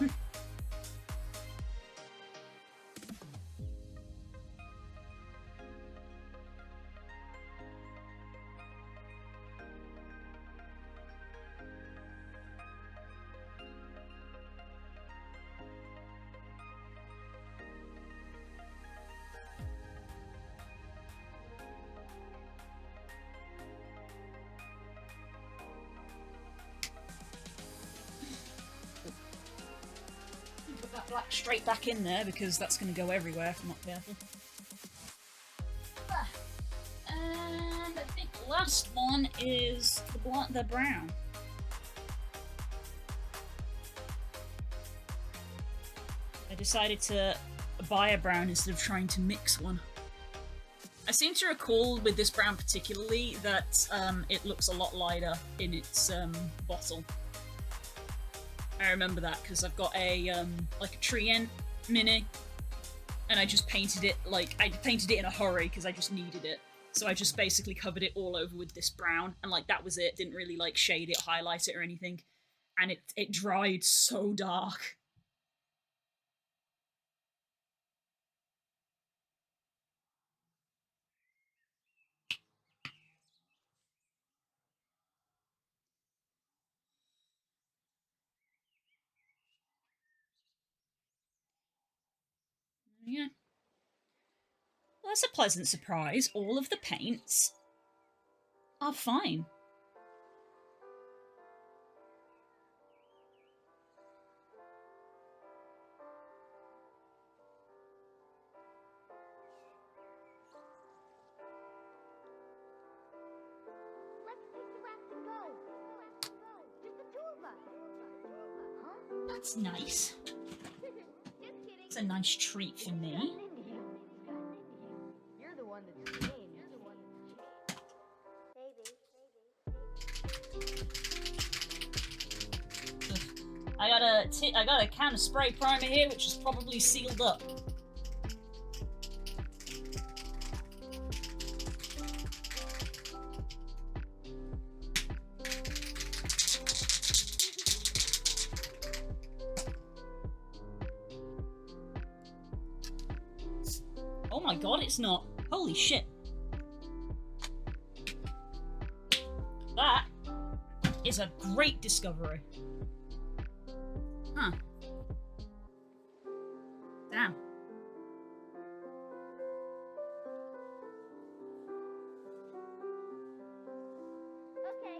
Black straight back in there because that's going to go everywhere if I'm not careful. And I think the last one is the brown. I decided to buy a brown instead of trying to mix one. I seem to recall with this brown particularly that it looks a lot lighter in its bottle. I remember that because I've got a like a Trient mini, and I just painted it I painted it in a hurry because I just needed it. So I just basically covered it all over with this brown, and like that was it. Didn't really like shade it, highlight it, or anything, and it dried so dark. Yeah. Well, that's a pleasant surprise. All of the paints are fine. Let's take the raft and go. Just the 2 of us. Huh? That's nice. Just kidding. It's a nice treat for me. You're the one that's mean. Baby. I got a can of spray primer here, which is probably sealed up. Oh my god, it's not. Holy shit. That is a great discovery. Huh. Damn. Okay.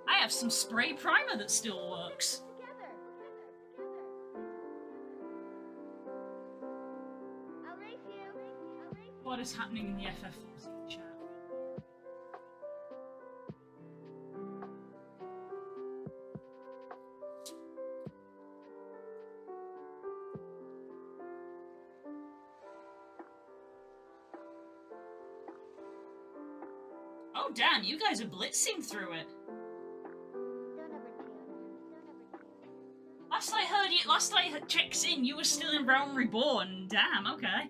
I have some spray primer that still works. Together. I'll race you. What is happening in the FF14 chat? Oh damn, you guys are blitzing through it. Don't ever do. Last I checked in, you were still in Realm Reborn. Damn, okay.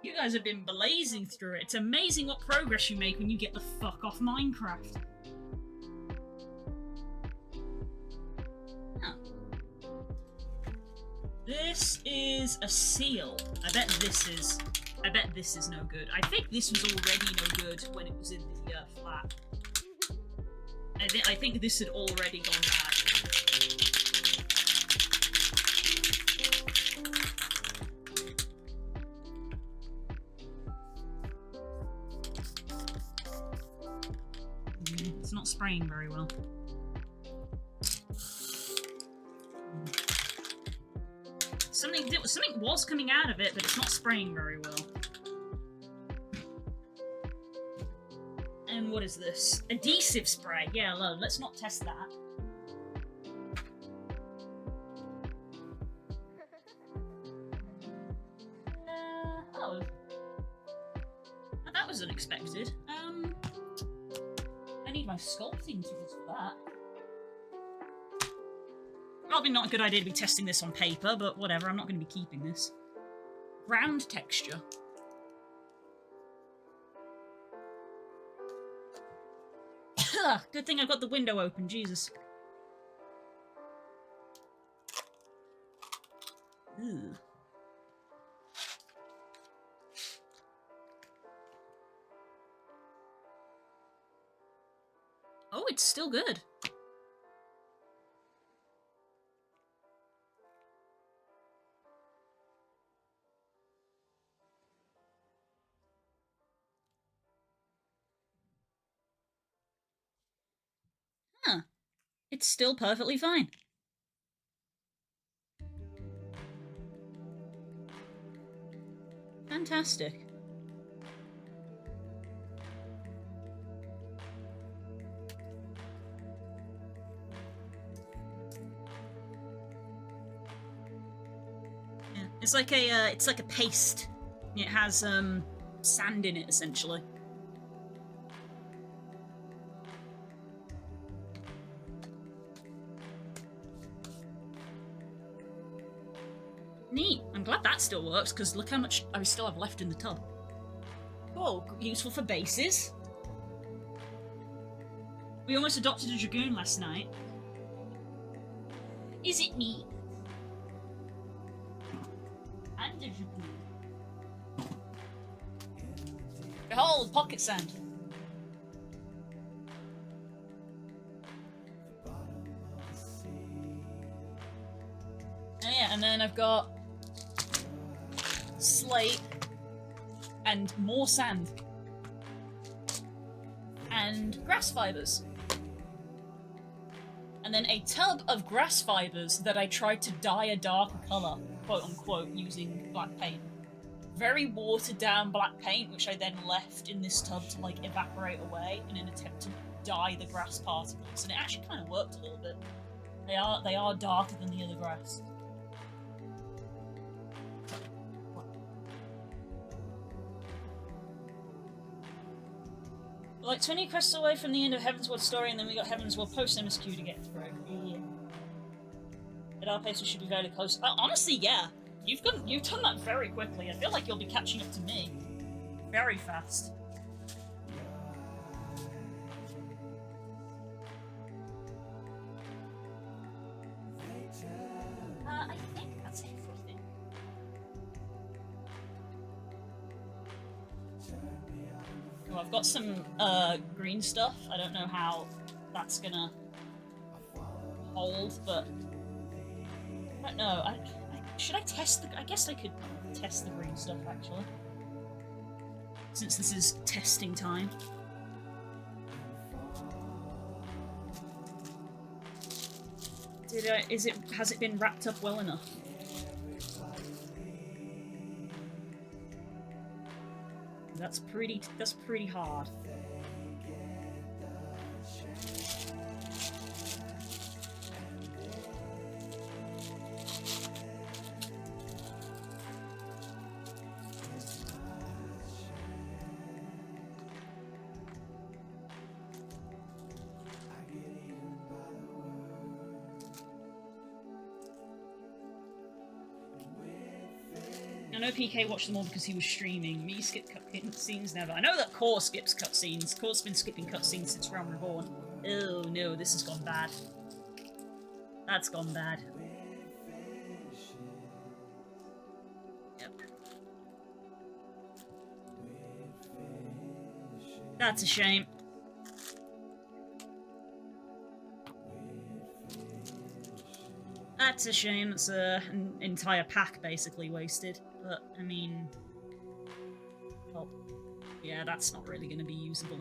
You guys have been blazing through it. It's amazing what progress you make when you get the fuck off Minecraft. Huh. This is a seal. I bet this is no good. I think this was already no good when it was in the flat. I think this had already gone bad. It's not spraying very well. Something was coming out of it, but it's not spraying very well. And what is this? Adhesive spray. Yeah, alone. Let's not test that. Oh. That was unexpected. I need my sculpting tools for that. Probably not a good idea to be testing this on paper, but whatever, I'm not going to be keeping this. Ground texture. Good thing I've got the window open, Jesus. Ew. Oh, it's still good. Huh. It's still perfectly fine. Fantastic. Yeah, it's like a paste. It has sand in it essentially. Neat. I'm glad that still works, because look how much I still have left in the tub. Oh, useful for bases. We almost adopted a dragoon last night. Is it me? And a dragoon. Behold, pocket sand. Oh yeah, and then I've got slate and more sand and grass fibers, and then a tub of grass fibers that I tried to dye a darker color, quote unquote, using black paint. Very watered down black paint, which I then left in this tub to like evaporate away in an attempt to dye the grass particles, and it actually kind of worked a little bit. They are darker than the other grass. Like 20 quests away from the end of Heavensward story, and then we got Heavensward post MSQ to get through. Yeah. At our pace, we should be very close. Honestly, yeah. You've done that very quickly. I feel like you'll be catching up to me very fast. I think that's everything. Oh, I've got some green stuff. I don't know how that's gonna hold, but I don't know. Should I test the... I guess I could test the green stuff, actually. Since this is testing time. Has it been wrapped up well enough? That's pretty hard. I know PK watched them all because he was streaming. Me skip cutscenes never. I know that Core skips cutscenes. Core's been skipping cutscenes since Realm Reborn. Oh no, this has gone bad. That's gone bad. Yep. That's a shame. That's a shame. It's an entire pack basically wasted. But, I mean... Well, yeah, that's not really going to be usable.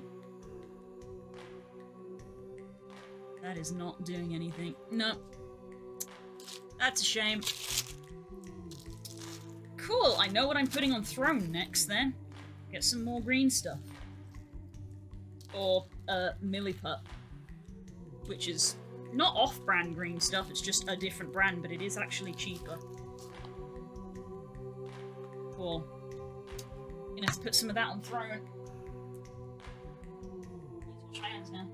That is not doing anything. No. That's a shame. Cool, I know what I'm putting on throne next then. Get some more green stuff. Or, Milliput. Which is not off-brand green stuff, it's just a different brand, but it is actually cheaper. Cool. Gonna have to put some of that on throne. Need to wash my hands now.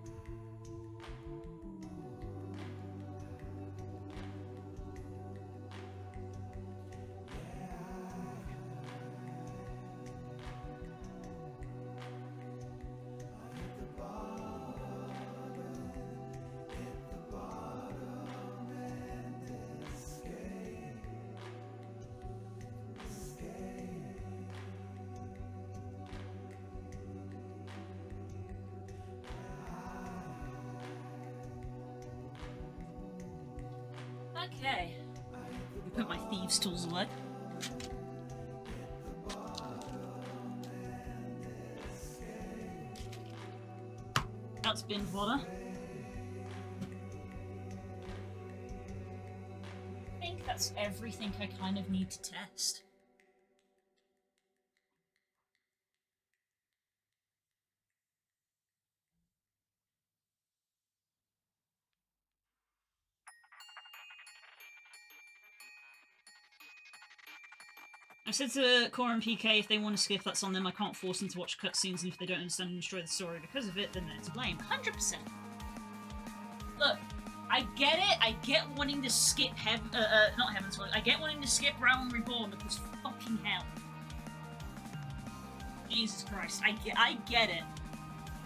Okay. Put my thieves' tools away. That's bin fodder. I think that's everything I kind of need to test. I said to Core and PK if they want to skip, that's on them. I can't force them to watch cutscenes, and if they don't understand and destroy the story because of it, then they're to blame. 100%. Look, I get it. I get wanting to skip not Heaven's Word. I get wanting to skip Realm Reborn because fucking hell. Jesus Christ, I get it.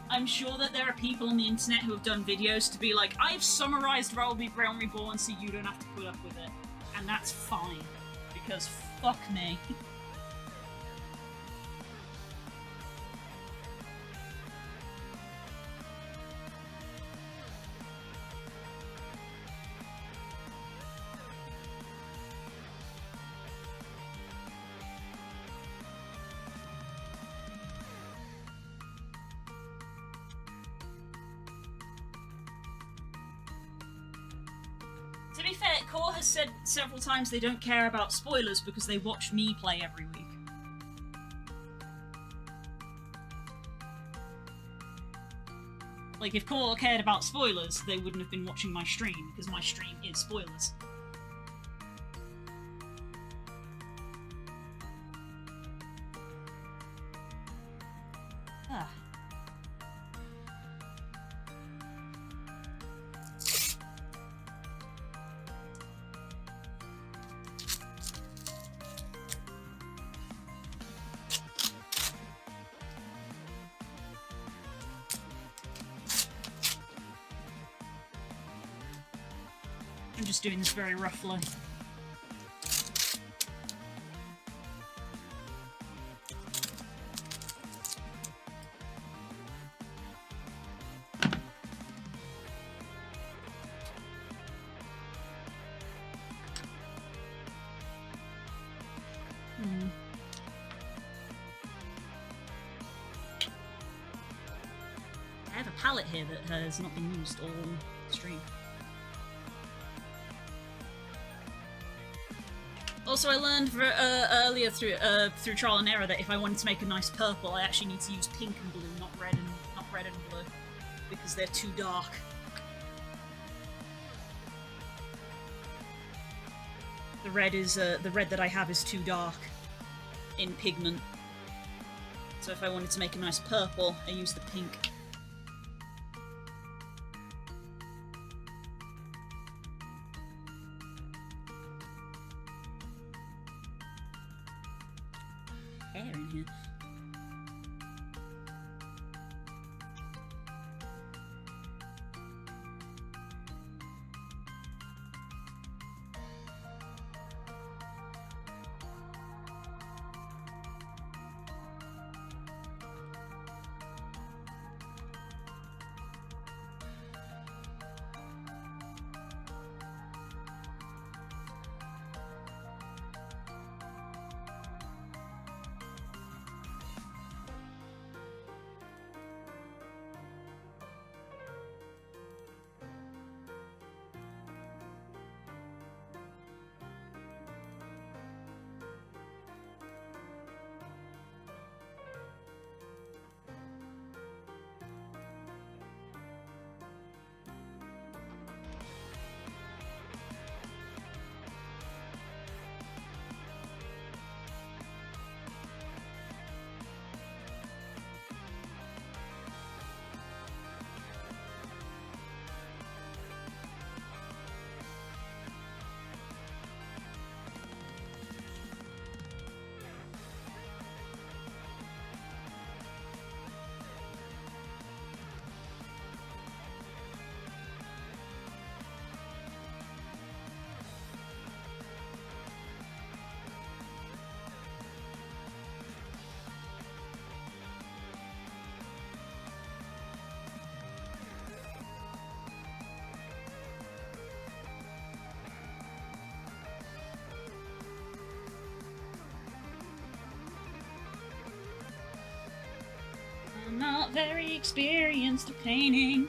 I'm sure that there are people on the internet who have done videos to be like, I've summarized Realm Reborn so you don't have to put up with it. And that's fine. Because fuck me. To be fair, Core has said several times they don't care about spoilers because they watch me play every week. Like, if Core cared about spoilers, they wouldn't have been watching my stream, because my stream is spoilers. Ah. I'm just doing this very roughly. I have a palette here that has not been used all stream. Also, I learned earlier through trial and error that if I wanted to make a nice purple, I actually need to use pink and blue, not red and blue, because they're too dark. The red that I have is too dark in pigment. So if I wanted to make a nice purple, I use the pink. Hair in here. I'm not very experienced at painting.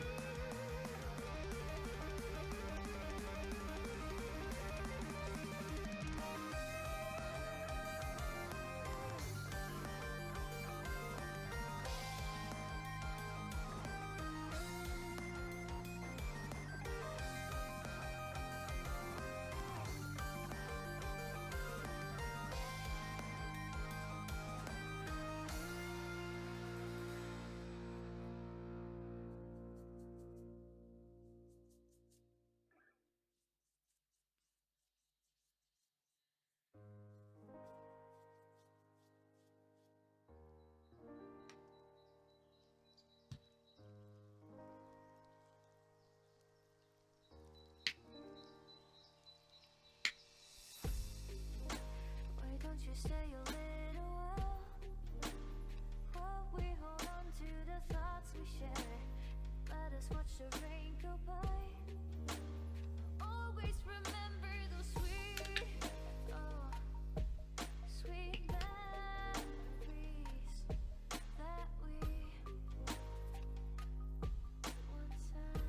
Why don't you stay a little while while we hold on to the thoughts we share? Let us watch the rain go by. Always remember those sweet, oh, sweet memories that we once had.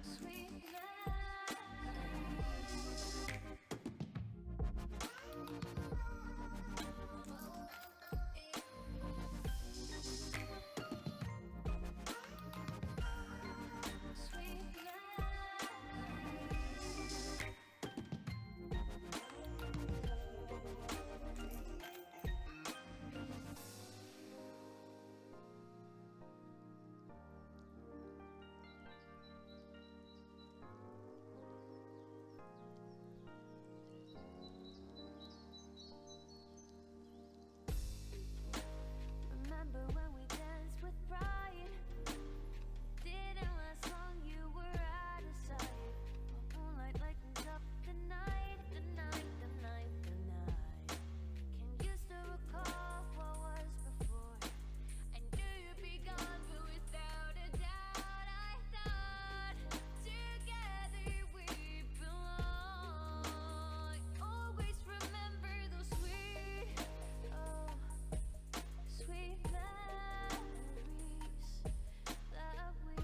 Sweet Remember when we danced with pride? Didn't last long, you were out of sight. Moonlight lightens up the night, the night, the night, the night. Can you still recall what was before? I knew you'd be gone, but without a doubt, I thought together we belong. Always remember those sweet, oh, sweet memories that we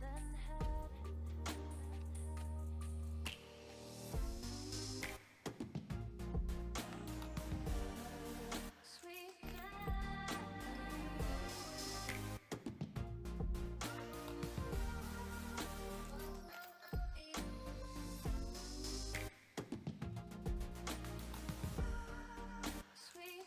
then had. Sweet sweet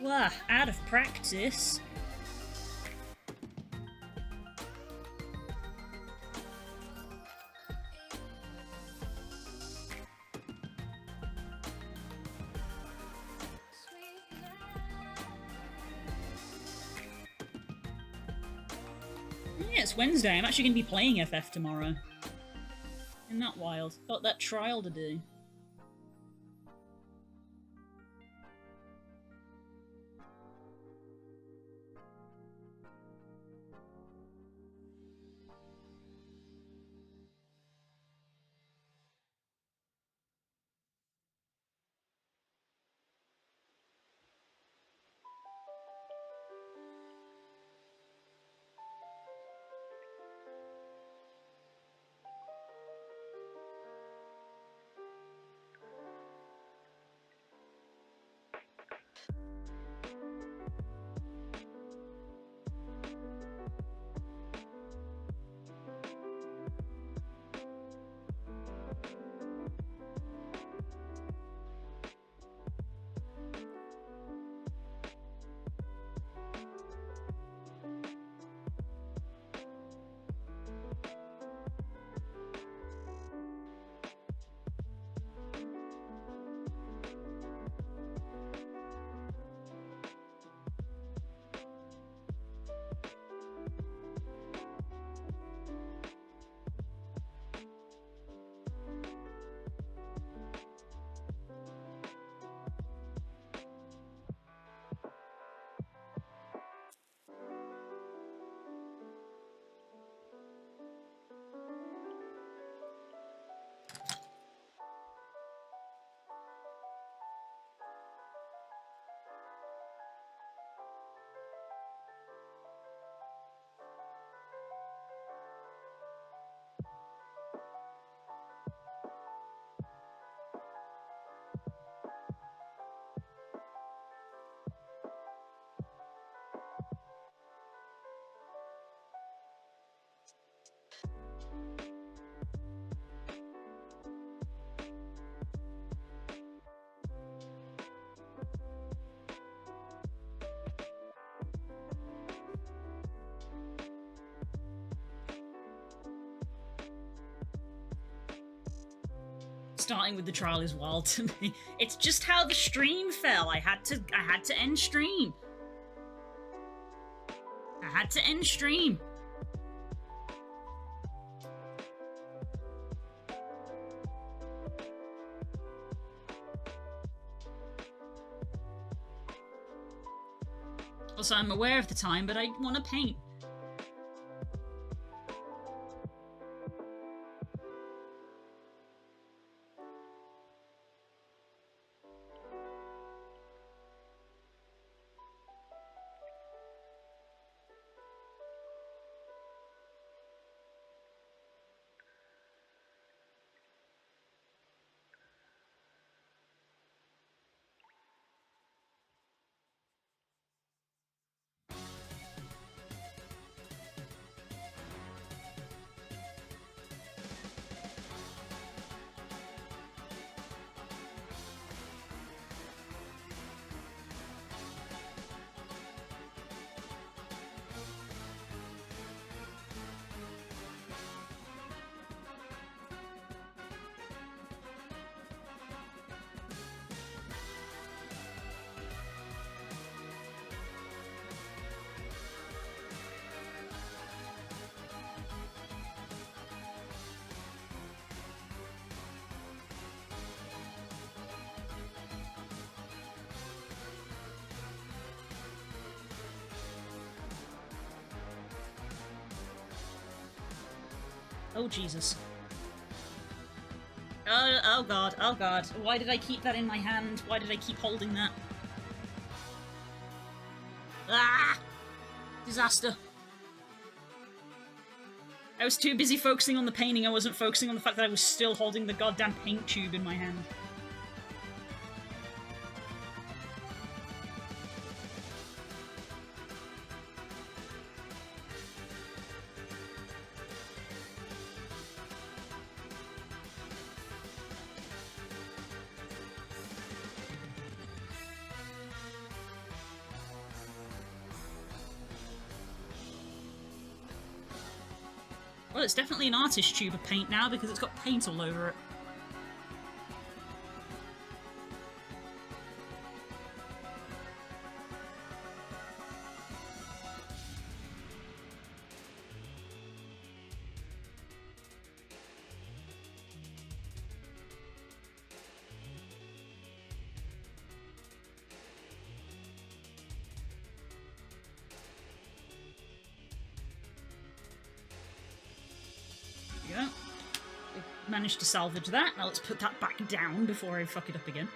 Wah, out of practice. Yeah, it's Wednesday. I'm actually going to be playing FF tomorrow. Isn't that wild? Got that trial to do. starting with the trial is wild to me. It's just how the stream fell. I had to end stream. I had to end stream. Also, I'm aware of the time, but I want to paint. Oh, Jesus. Oh god, oh god. Why did I keep that in my hand? Why did I keep holding that? Ah! Disaster. I was too busy focusing on the painting, I wasn't focusing on the fact that I was still holding the goddamn paint tube in my hand. Well, it's definitely an artist tube of paint now because it's got paint all over it. Managed to salvage that. Now let's put that back down before I fuck it up again.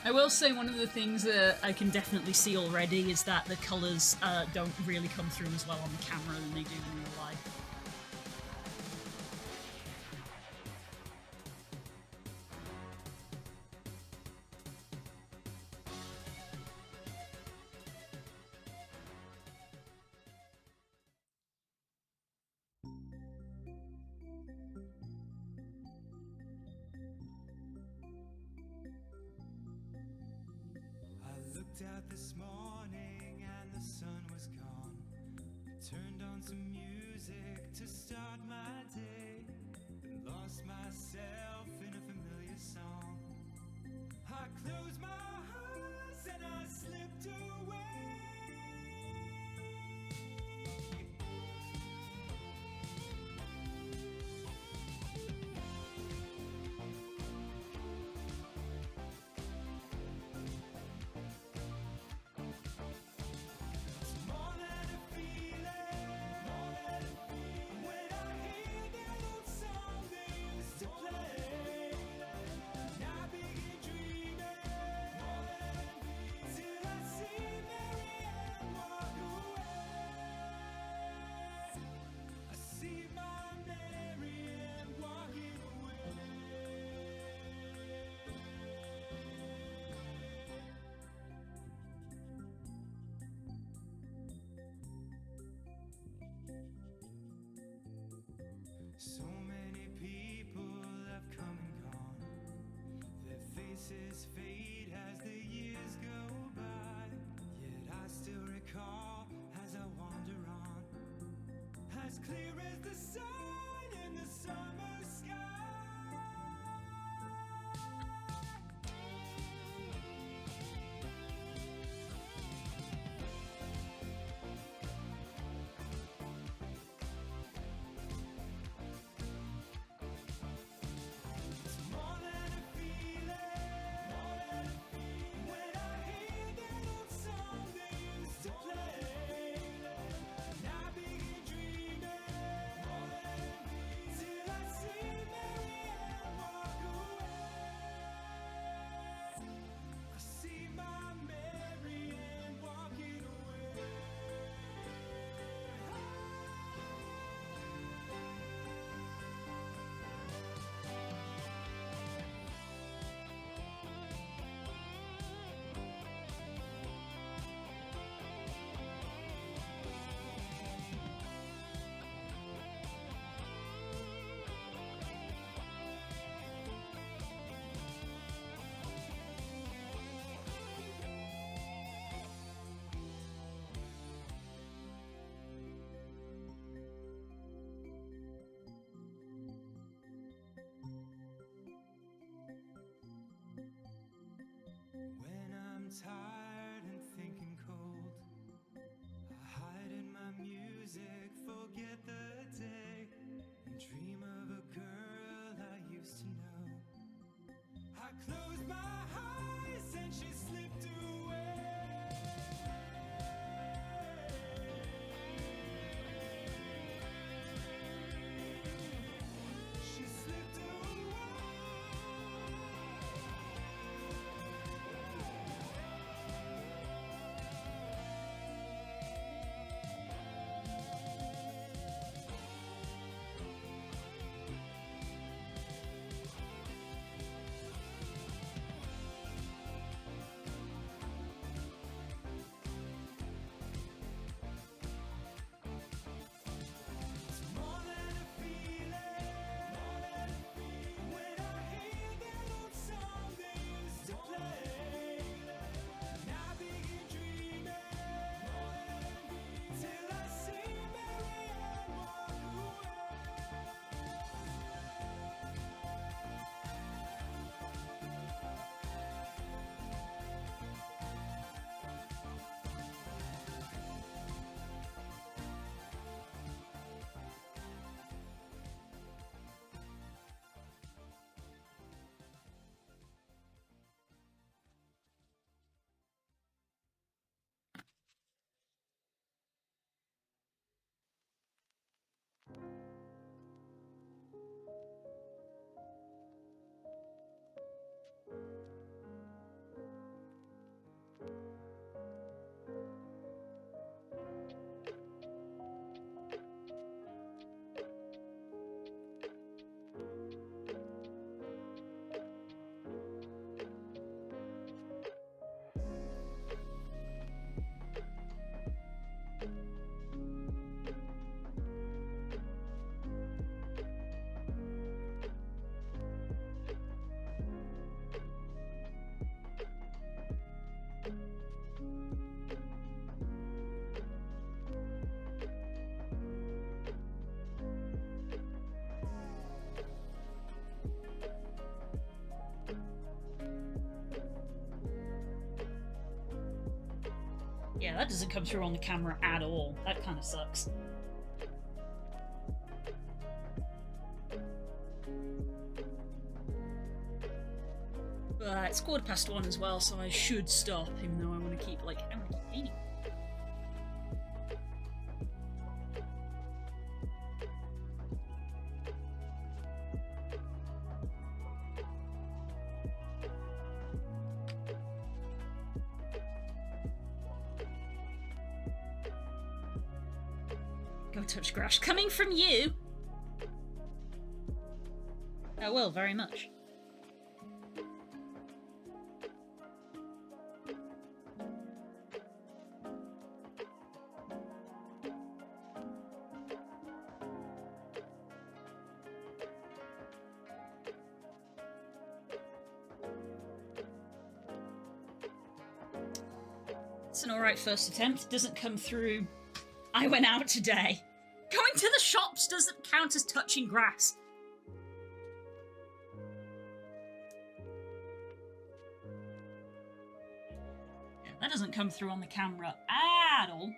I will say one of the things that I can definitely see already is that the colours don't really come through as well on the camera than they do in real life. Out this morning and the sun was gone. Turned on some music to start my day, then lost myself in a familiar song. I closed my eyes and I slipped away. So many people have come and gone. Their faces fade as the years go by. Yet I still recall as I wander on, as clear as the sun. Yeah, that doesn't come through on the camera at all. That kind of sucks. It's 1:15 as well, so I should stop, even though I want to keep, like, I want to keep painting. Go touch grass. Coming from you! I will, very much. It's an alright first attempt. It doesn't come through. I went out today. Going to the shops doesn't count as touching grass. Yeah, that doesn't come through on the camera at all.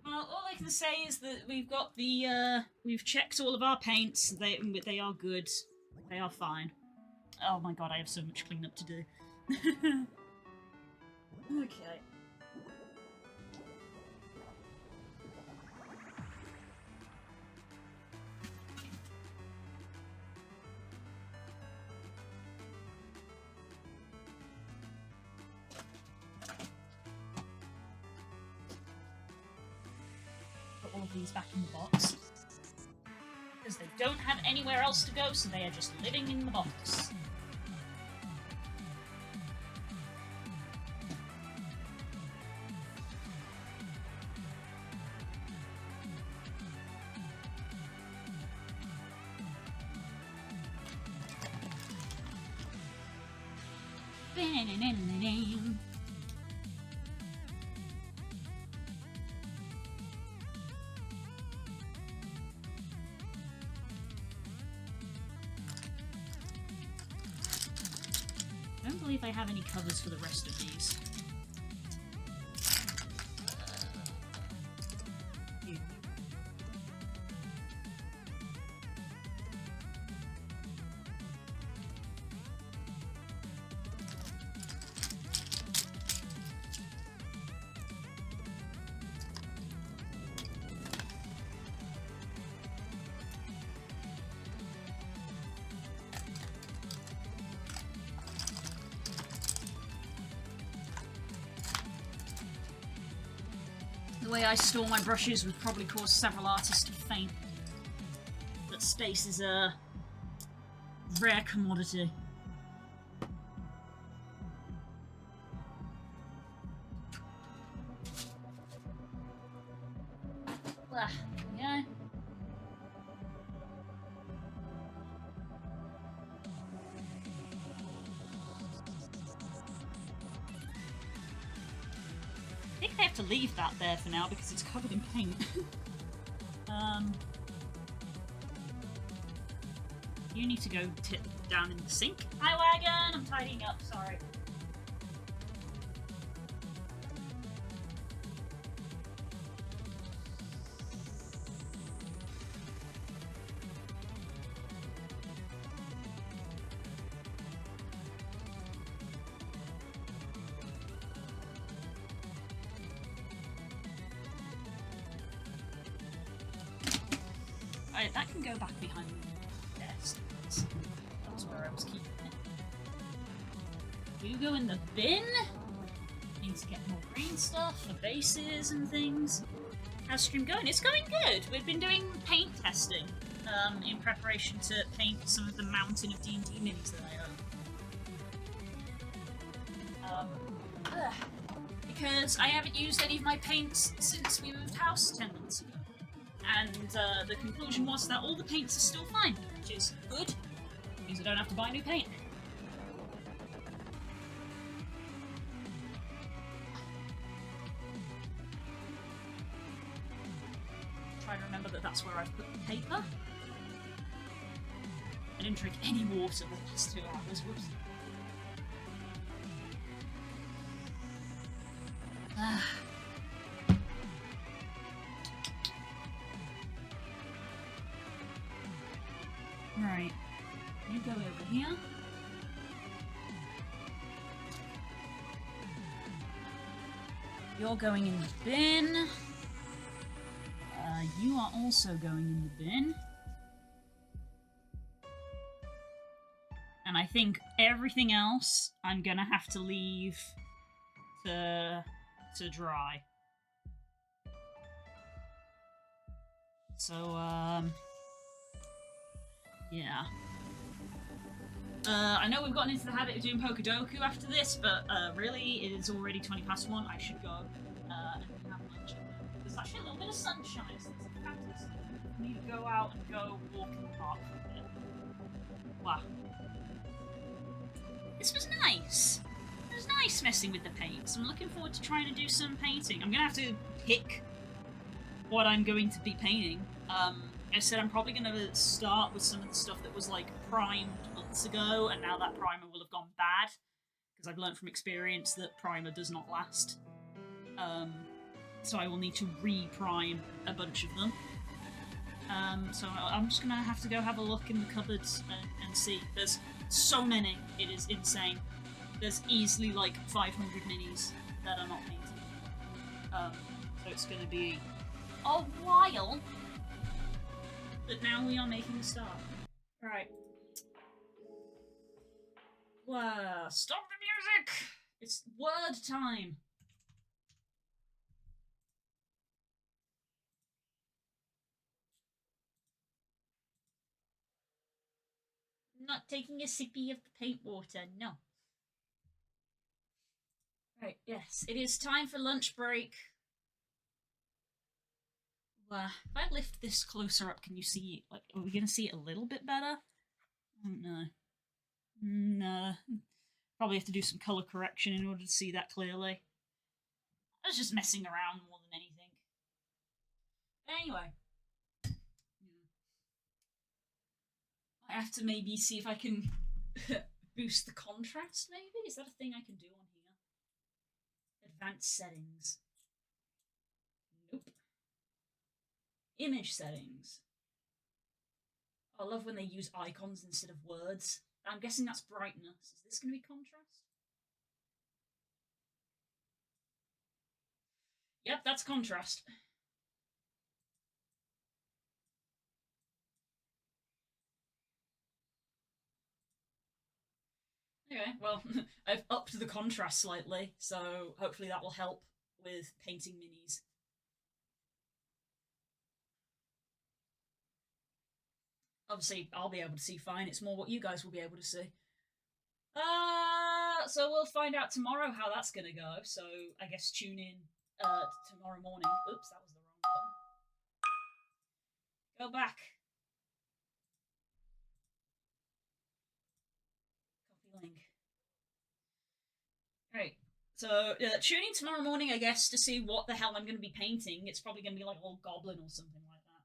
Well, all I can say is that we've got the, we've checked all of our paints. They are good. They are fine. Oh my god, I have so much cleanup to do. Okay. Put all of these back in the box. Because they don't have anywhere else to go, so they are just living in the box. I don't believe I have any covers for the rest of these. Here. The way I store my brushes would probably cause several artists to faint. But space is a rare commodity. Well, yeah. I think I have to leave that there for now because it's covered in paint. You need to go down in the sink. Hi, Wagon! I'm tidying up, sorry. Right, that can go back behind the desk. That's where I was keeping it. You go in the bin. Need to get more green stuff for bases and things. How's stream going? It's going good. We've been doing paint testing in preparation to paint some of the Mountain of D&D minis that I own. Because I haven't used any of my paints since we moved house 10 months ago. And the conclusion was that all the paints are still fine, which is good. It means I don't have to buy new paint. Try to remember that that's where I've put the paper. I didn't drink any water the last 2 hours. Whoops. Right. You go over here. You're going in the bin. You are also going in the bin. And I think everything else I'm gonna have to leave to dry. So, yeah. I know we've gotten into the habit of doing Pokedoku after this, but really, it is already 20 past 1. I should go and have lunch. There's actually a little bit of sunshine, so it's fantastic. I need to go out and go walk in the park for a bit. Wow. This was nice. It was nice messing with the paints. I'm looking forward to trying to do some painting. I'm going to have to pick what I'm going to be painting. I said I'm probably going to start with some of the stuff that was like primed months ago, and now that primer will have gone bad, because I've learned from experience that primer does not last. So I will need to re-prime a bunch of them. So I'm just going to have to go have a look in the cupboards and see. There's so many, it is insane. There's easily like 500 minis that are not painted. So it's going to be a while. But now we are making a start. Right. Wow, stop the music! It's word time. Not taking a sippy of the paint water, no. Right, yes, it is time for lunch break. If I lift this closer up, can you see, like, are we going to see it a little bit better? I don't know. No. Probably have to do some colour correction in order to see that clearly. I was just messing around more than anything. Anyway. I have to maybe see if I can boost the contrast, maybe? Is that a thing I can do on here? Advanced settings. Nope. Image settings. I love when they use icons instead of words. I'm guessing that's brightness. Is this going to be contrast? Yep, that's contrast. Okay, well, I've upped the contrast slightly, so hopefully that will help with painting minis. Obviously, I'll be able to see fine. It's more what you guys will be able to see. So we'll find out tomorrow how that's going to go. So I guess tune in tomorrow morning. Oops, that was the wrong button. Go back. Copy link. Right. So tune in tomorrow morning, I guess, to see what the hell I'm going to be painting. It's probably going to be like a little goblin or something like that.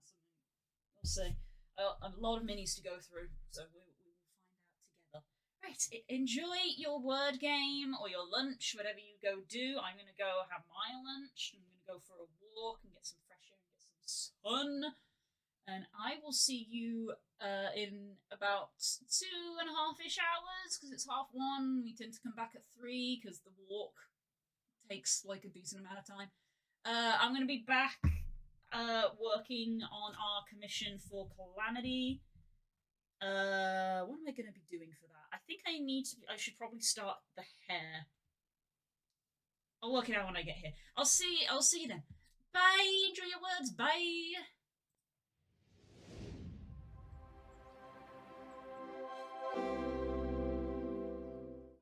So we'll see. A lot of minis to go through, so we will find out together. Right, enjoy your word game or your lunch, whatever you go do. I'm going to go have my lunch. I'm going to go for a walk and get some fresh air and get some sun. And I will see you in about 2.5-ish hours, because it's 1:30. We tend to come back at 3, because the walk takes like a decent amount of time. I'm going to be back working on our commission for Calamity. What am I going to be doing for that? I think I should probably start the hair. I'll work it out when I get here. I'll see you then. Bye. Enjoy your words. Bye.